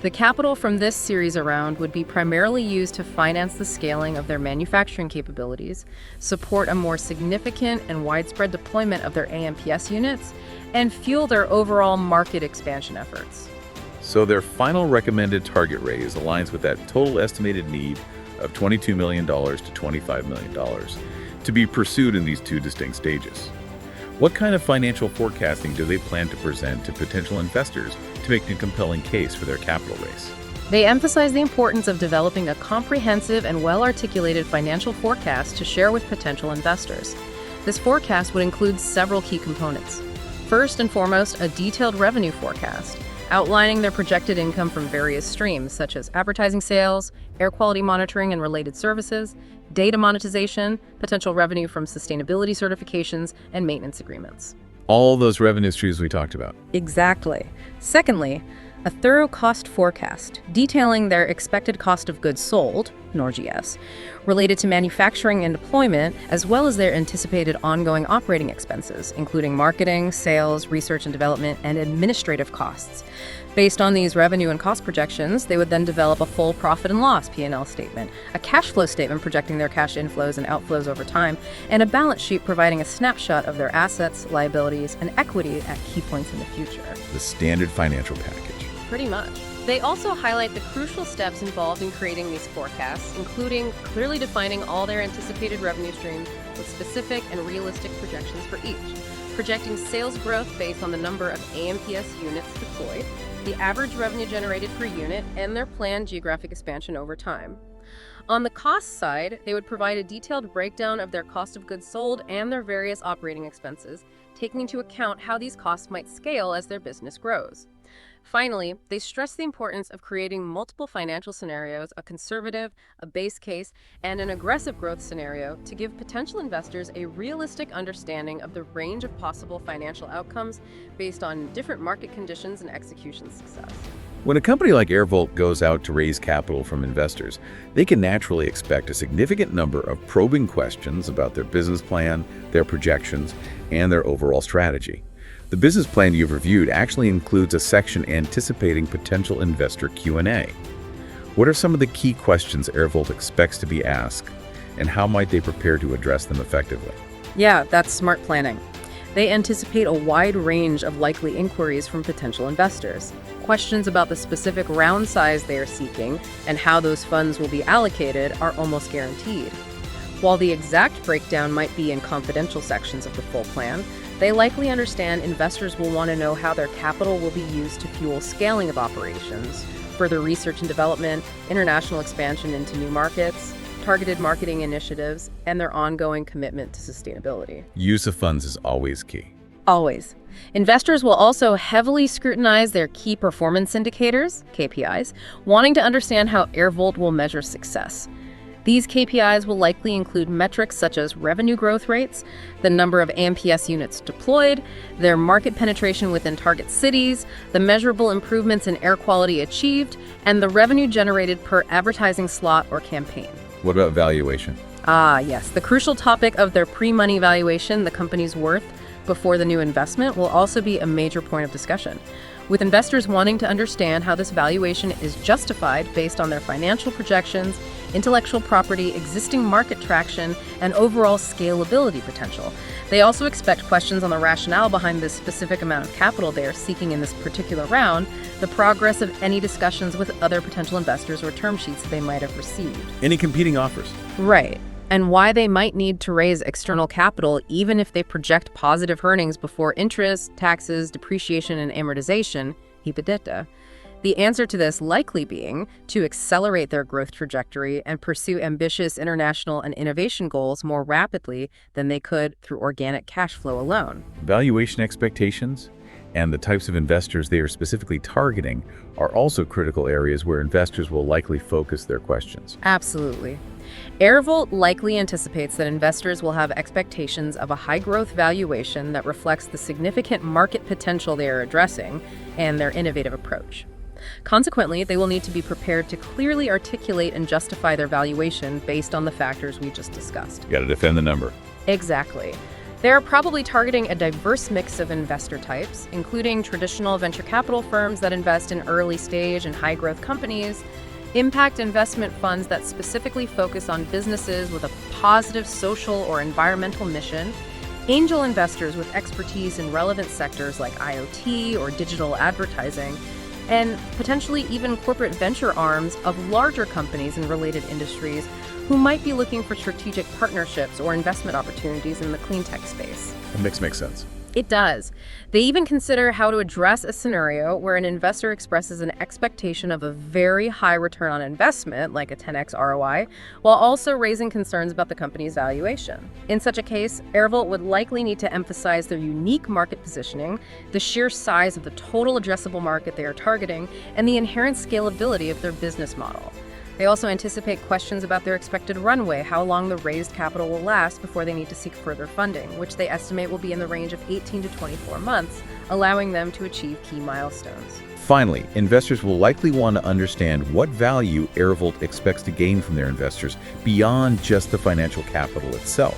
The capital from this series around would be primarily used to finance the scaling of their manufacturing capabilities, support a more significant and widespread deployment of their AMPS units, and fuel their overall market expansion efforts. So their final recommended target raise aligns with that total estimated need of $22 million to $25 million to be pursued in these two distinct stages. What kind of financial forecasting do they plan to present to potential investors to make a compelling case for their capital raise? They emphasize the importance of developing a comprehensive and well-articulated financial forecast to share with potential investors. This forecast would include several key components. First and foremost, a detailed revenue forecast, outlining their projected income from various streams, such as advertising sales, air quality monitoring and related services, data monetization, potential revenue from sustainability certifications, and maintenance agreements. All those revenue streams we talked about. Exactly. Secondly, a thorough cost forecast detailing their expected cost of goods sold, NORGS, related to manufacturing and deployment, as well as their anticipated ongoing operating expenses, including marketing, sales, research and development, and administrative costs. Based on these revenue and cost projections, they would then develop a full profit and loss P&L statement, a cash flow statement projecting their cash inflows and outflows over time, and a balance sheet providing a snapshot of their assets, liabilities, and equity at key points in the future. The standard financial package. Pretty much. They also highlight the crucial steps involved in creating these forecasts, including clearly defining all their anticipated revenue streams with specific and realistic projections for each, projecting sales growth based on the number of AMPS units deployed, the average revenue generated per unit, and their planned geographic expansion over time. On the cost side, they would provide a detailed breakdown of their cost of goods sold and their various operating expenses, taking into account how these costs might scale as their business grows. Finally, they stress the importance of creating multiple financial scenarios, a conservative, a base case, and an aggressive growth scenario to give potential investors a realistic understanding of the range of possible financial outcomes based on different market conditions and execution success. When a company like Airvolt goes out to raise capital from investors, they can naturally expect a significant number of probing questions about their business plan, their projections, and their overall strategy. The business plan you've reviewed actually includes a section anticipating potential investor Q&A. What are some of the key questions Airvolt expects to be asked, and how might they prepare to address them effectively? Yeah, that's smart planning. They anticipate a wide range of likely inquiries from potential investors. Questions about the specific round size they are seeking and how those funds will be allocated are almost guaranteed. While the exact breakdown might be in confidential sections of the full plan, they likely understand investors will want to know how their capital will be used to fuel scaling of operations, further research and development, international expansion into new markets, targeted marketing initiatives, and their ongoing commitment to sustainability. Use of funds is always key. Always. Investors will also heavily scrutinize their key performance indicators, KPIs, wanting to understand how Airvolt will measure success. These KPIs will likely include metrics such as revenue growth rates, the number of AMPS units deployed, their market penetration within target cities, the measurable improvements in air quality achieved, and the revenue generated per advertising slot or campaign. What about valuation? Ah, yes. The crucial topic of their pre-money valuation, the company's worth before the new investment, will also be a major point of discussion, with investors wanting to understand how this valuation is justified based on their financial projections, intellectual property, existing market traction, and overall scalability potential. They also expect questions on the rationale behind this specific amount of capital they are seeking in this particular round, the progress of any discussions with other potential investors or term sheets that they might have received. Any competing offers? Right. And why they might need to raise external capital even if they project positive earnings before interest, taxes, depreciation, and amortization, EBITDA. The answer to this likely being to accelerate their growth trajectory and pursue ambitious international and innovation goals more rapidly than they could through organic cash flow alone. Valuation expectations and the types of investors they are specifically targeting are also critical areas where investors will likely focus their questions. Absolutely. Airvolt likely anticipates that investors will have expectations of a high-growth valuation that reflects the significant market potential they are addressing and their innovative approach. Consequently, they will need to be prepared to clearly articulate and justify their valuation based on the factors we just discussed. You got to defend the number. Exactly. They're probably targeting a diverse mix of investor types, including traditional venture capital firms that invest in early-stage and high-growth companies, impact investment funds that specifically focus on businesses with a positive social or environmental mission, angel investors with expertise in relevant sectors like IoT or digital advertising, and potentially even corporate venture arms of larger companies in related industries who might be looking for strategic partnerships or investment opportunities in the cleantech space. The mix makes sense. It does. They even consider how to address a scenario where an investor expresses an expectation of a very high return on investment, like a 10x ROI, while also raising concerns about the company's valuation. In such a case, Airvolt would likely need to emphasize their unique market positioning, the sheer size of the total addressable market they are targeting, and the inherent scalability of their business model. They also anticipate questions about their expected runway, how long the raised capital will last before they need to seek further funding, which they estimate will be in the range of 18 to 24 months, allowing them to achieve key milestones. Finally, investors will likely want to understand what value Airvolt expects to gain from their investors beyond just the financial capital itself,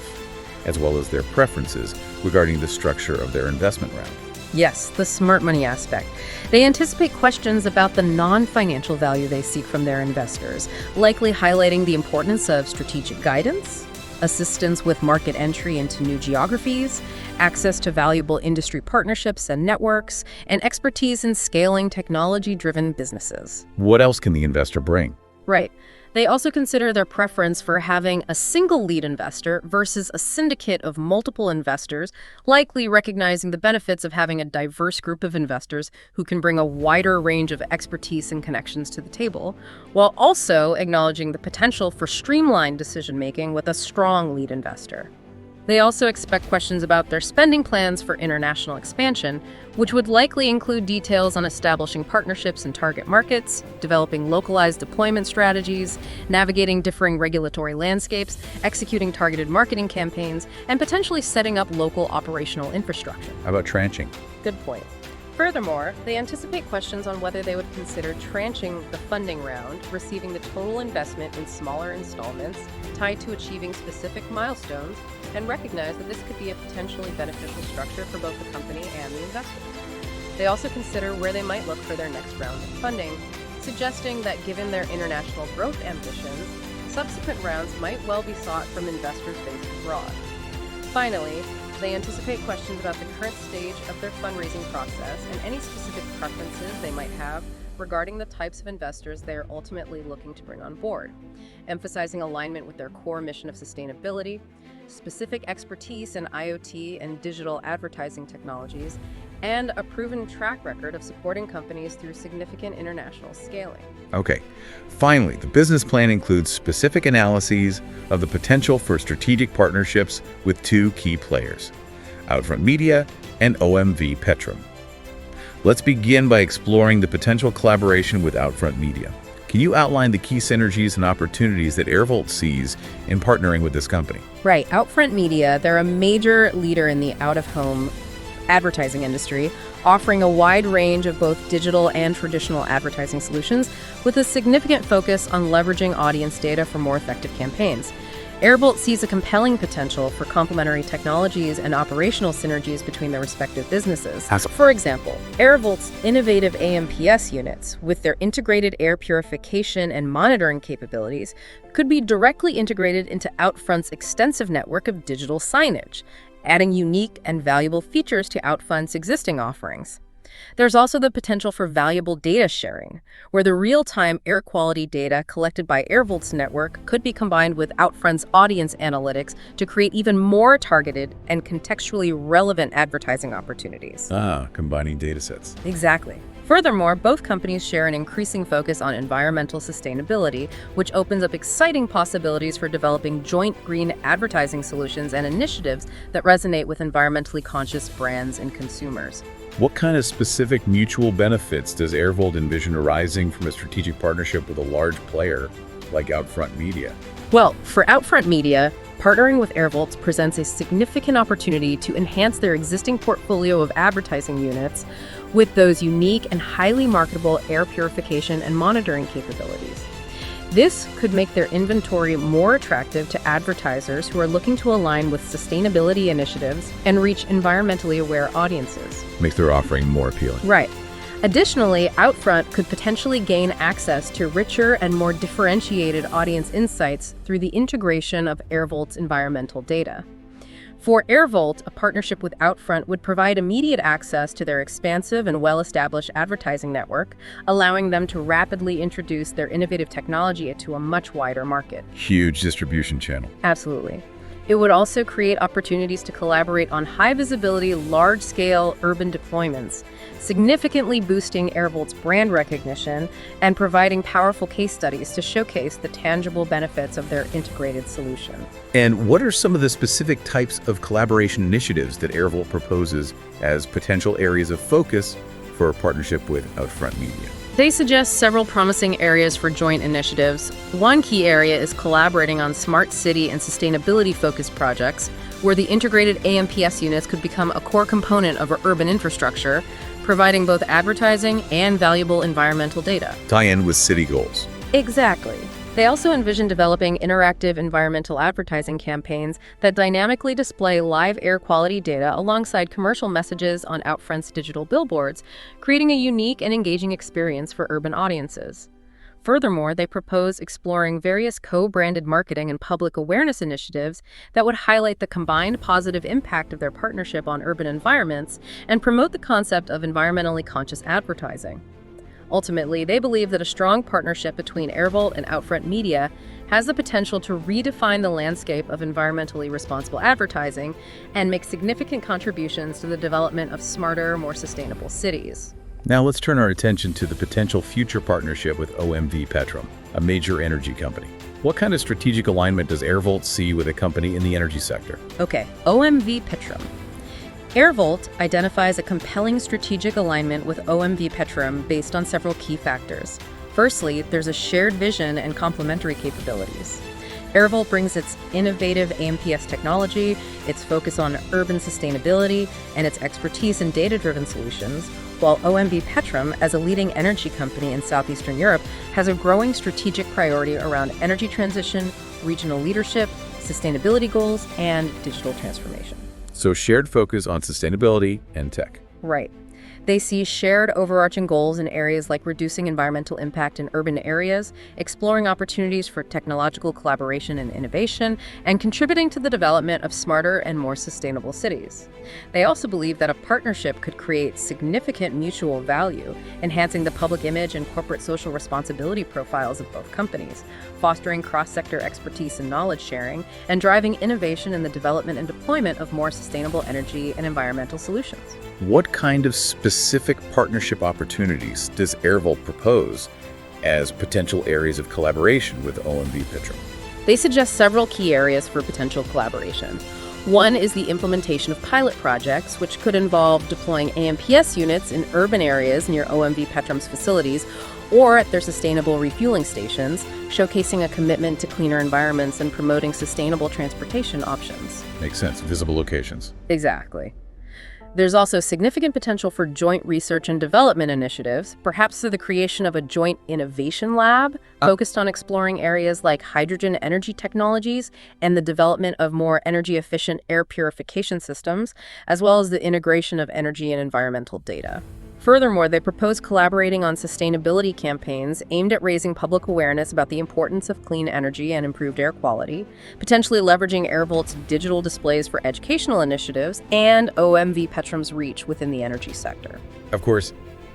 as well as their preferences regarding the structure of their investment round. Yes, the smart money aspect. They anticipate questions about the non-financial value they seek from their investors, likely highlighting the importance of strategic guidance, assistance with market entry into new geographies, access to valuable industry partnerships and networks, and expertise in scaling technology-driven businesses. What else can the investor bring? Right. They also consider their preference for having a single lead investor versus a syndicate of multiple investors, likely recognizing the benefits of having a diverse group of investors who can bring a wider range of expertise and connections to the table, while also acknowledging the potential for streamlined decision-making with a strong lead investor. They also expect questions about their spending plans for international expansion, which would likely include details on establishing partnerships in target markets, developing localized deployment strategies, navigating differing regulatory landscapes, executing targeted marketing campaigns, and potentially setting up local operational infrastructure. How about tranching? Good point. Furthermore, they anticipate questions on whether they would consider tranching the funding round, receiving the total investment in smaller installments tied to achieving specific milestones, and recognize that this could be a potentially beneficial structure for both the company and the investors. They also consider where they might look for their next round of funding, suggesting that given their international growth ambitions, subsequent rounds might well be sought from investors based abroad. Finally, they anticipate questions about the current stage of their fundraising process and any specific preferences they might have regarding the types of investors they are ultimately looking to bring on board, emphasizing alignment with their core mission of sustainability, specific expertise in IoT and digital advertising technologies, and a proven track record of supporting companies through significant international scaling. Okay. Finally, the business plan includes specific analyses of the potential for strategic partnerships with two key players, Outfront Media and OMV Petrom. Let's begin by exploring the potential collaboration with Outfront Media. Can you outline the key synergies and opportunities that Airvolt sees in partnering with this company? Right. Outfront Media, they're a major leader in the out-of-home advertising industry, offering a wide range of both digital and traditional advertising solutions with a significant focus on leveraging audience data for more effective campaigns. Airvolt sees a compelling potential for complementary technologies and operational synergies between their respective businesses. For example, Airvolt's innovative AMPS units, with their integrated air purification and monitoring capabilities, could be directly integrated into Outfront's extensive network of digital signage, adding unique and valuable features to Outfront's existing offerings. There's also the potential for valuable data sharing, where the real-time air quality data collected by Airvolt's network could be combined with Outfront's audience analytics to create even more targeted and contextually relevant advertising opportunities. Combining data sets. Exactly. Furthermore, both companies share an increasing focus on environmental sustainability, which opens up exciting possibilities for developing joint green advertising solutions and initiatives that resonate with environmentally conscious brands and consumers. What kind of specific mutual benefits does Airvolt envision arising from a strategic partnership with a large player like Outfront Media? Well, for Outfront Media, partnering with Airvolt presents a significant opportunity to enhance their existing portfolio of advertising units with those unique and highly marketable air purification and monitoring capabilities. This could make their inventory more attractive to advertisers who are looking to align with sustainability initiatives and reach environmentally aware audiences. Makes their offering more appealing. Right. Additionally, Outfront could potentially gain access to richer and more differentiated audience insights through the integration of Airvolt's environmental data. For Airvolt, a partnership with Outfront would provide immediate access to their expansive and well-established advertising network, allowing them to rapidly introduce their innovative technology to a much wider market. Huge distribution channel. Absolutely. It would also create opportunities to collaborate on high-visibility, large-scale urban deployments, significantly boosting Airvolt's brand recognition and providing powerful case studies to showcase the tangible benefits of their integrated solution. And what are some of the specific types of collaboration initiatives that Airvolt proposes as potential areas of focus for a partnership with Outfront Media? They suggest several promising areas for joint initiatives. One key area is collaborating on smart city and sustainability-focused projects, where the integrated AMPS units could become a core component of our urban infrastructure, providing both advertising and valuable environmental data. Tie in with city goals. Exactly. They also envision developing interactive environmental advertising campaigns that dynamically display live air quality data alongside commercial messages on Outfront's digital billboards, creating a unique and engaging experience for urban audiences. Furthermore, they propose exploring various co-branded marketing and public awareness initiatives that would highlight the combined positive impact of their partnership on urban environments and promote the concept of environmentally conscious advertising. Ultimately, they believe that a strong partnership between Airvolt and Outfront Media has the potential to redefine the landscape of environmentally responsible advertising and make significant contributions to the development of smarter, more sustainable cities. Now let's turn our attention to the potential future partnership with OMV Petrom, a major energy company. What kind of strategic alignment does Airvolt see with a company in the energy sector? Okay, OMV Petrom. Airvolt identifies a compelling strategic alignment with OMV Petrom based on several key factors. Firstly, there's a shared vision and complementary capabilities. Airvolt brings its innovative AMPS technology, its focus on urban sustainability, and its expertise in data-driven solutions, while OMV Petrom, as a leading energy company in Southeastern Europe, has a growing strategic priority around energy transition, regional leadership, sustainability goals, and digital transformation. So shared focus on sustainability and tech. Right. They see shared overarching goals in areas like reducing environmental impact in urban areas, exploring opportunities for technological collaboration and innovation, and contributing to the development of smarter and more sustainable cities. They also believe that a partnership could create significant mutual value, enhancing the public image and corporate social responsibility profiles of both companies, fostering cross-sector expertise and knowledge sharing, and driving innovation in the development and deployment of more sustainable energy and environmental solutions. What kind of specific partnership opportunities does Airvolt propose as potential areas of collaboration with OMV Petrom? They suggest several key areas for potential collaboration. One is the implementation of pilot projects, which could involve deploying AMPS units in urban areas near OMV Petrom's facilities or at their sustainable refueling stations, showcasing a commitment to cleaner environments and promoting sustainable transportation options. Makes sense. Visible locations. Exactly. There's also significant potential for joint research and development initiatives, perhaps through the creation of a joint innovation lab focused on exploring areas like hydrogen energy technologies and the development of more energy-efficient air purification systems, as well as the integration of energy and environmental data. Furthermore, they propose collaborating on sustainability campaigns aimed at raising public awareness about the importance of clean energy and improved air quality, potentially leveraging Airvolt's digital displays for educational initiatives, and OMV Petrom's reach within the energy sector. Of course,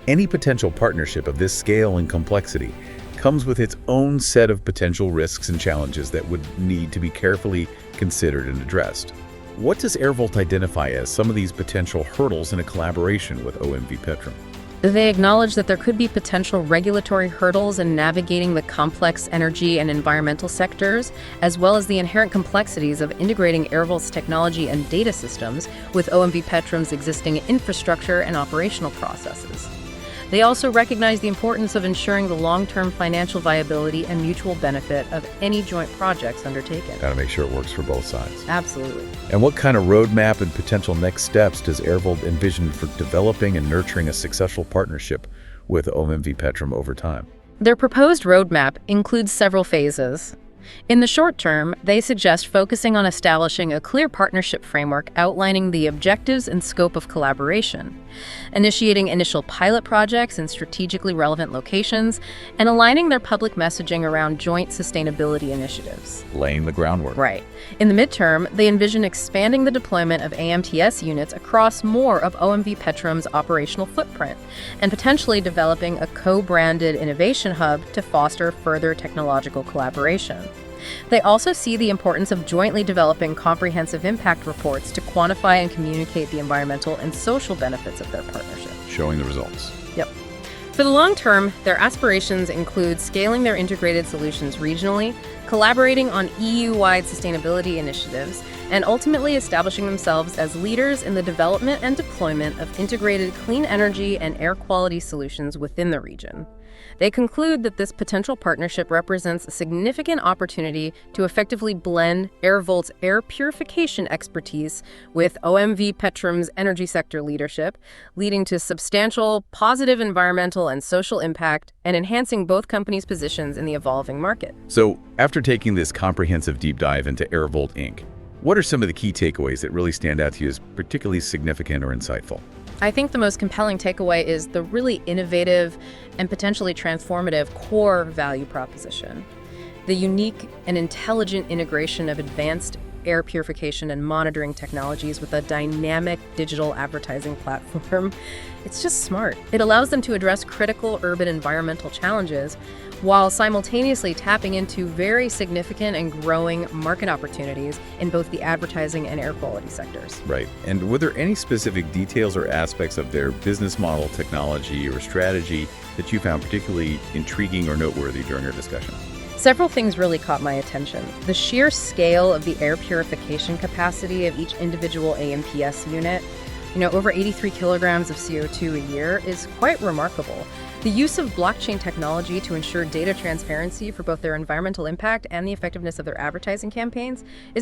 any potential partnership of this scale and complexity comes with its own set of potential risks and challenges that would need to be carefully considered and addressed. What does Airvolt identify as some of these potential hurdles in a collaboration with OMV Petrom? They acknowledge that there could be potential regulatory hurdles in navigating the complex energy and environmental sectors, as well as the inherent complexities of integrating Airvolt's technology and data systems with OMV Petrom's existing infrastructure and operational processes. They also recognize the importance of ensuring the long-term financial viability and mutual benefit of any joint projects undertaken. Got to make sure it works for both sides. Absolutely. And what kind of roadmap and potential next steps does Airvolt envision for developing and nurturing a successful partnership with OMV Petrom over time? Their proposed roadmap includes several phases. In the short term, they suggest focusing on establishing a clear partnership framework outlining the objectives and scope of collaboration, initiating initial pilot projects in strategically relevant locations, and aligning their public messaging around joint sustainability initiatives. Laying the groundwork. Right. In the midterm, they envision expanding the deployment of AMTS units across more of OMV Petrom's operational footprint, and potentially developing a co-branded innovation hub to foster further technological collaboration. They also see the importance of jointly developing comprehensive impact reports to quantify and communicate the environmental and social benefits of their partnership. Showing the results. Yep. For the long term, their aspirations include scaling their integrated solutions regionally, collaborating on EU-wide sustainability initiatives, and ultimately establishing themselves as leaders in the development and deployment of integrated clean energy and air quality solutions within the region. They conclude that this potential partnership represents a significant opportunity to effectively blend Airvolt's air purification expertise with OMV Petrom's energy sector leadership, leading to substantial positive environmental and social impact and enhancing both companies' positions in the evolving market. So, after taking this comprehensive deep dive into Airvolt Inc., what are some of the key takeaways that really stand out to you as particularly significant or insightful? I think the most compelling takeaway is the really innovative and potentially transformative core value proposition. The unique and intelligent integration of advanced air purification and monitoring technologies with a dynamic digital advertising platform. It's just smart. It allows them to address critical urban environmental challenges while simultaneously tapping into very significant and growing market opportunities in both the advertising and air quality sectors. Right. And were there any specific details or aspects of their business model, technology, or strategy that you found particularly intriguing or noteworthy during our discussion? Several things really caught my attention. The sheer scale of the air purification capacity of each individual AMPS unit, over 83 kilograms of CO2 a year, is quite remarkable. The use of blockchain technology to ensure data transparency for both their environmental impact and the effectiveness of their advertising campaigns is a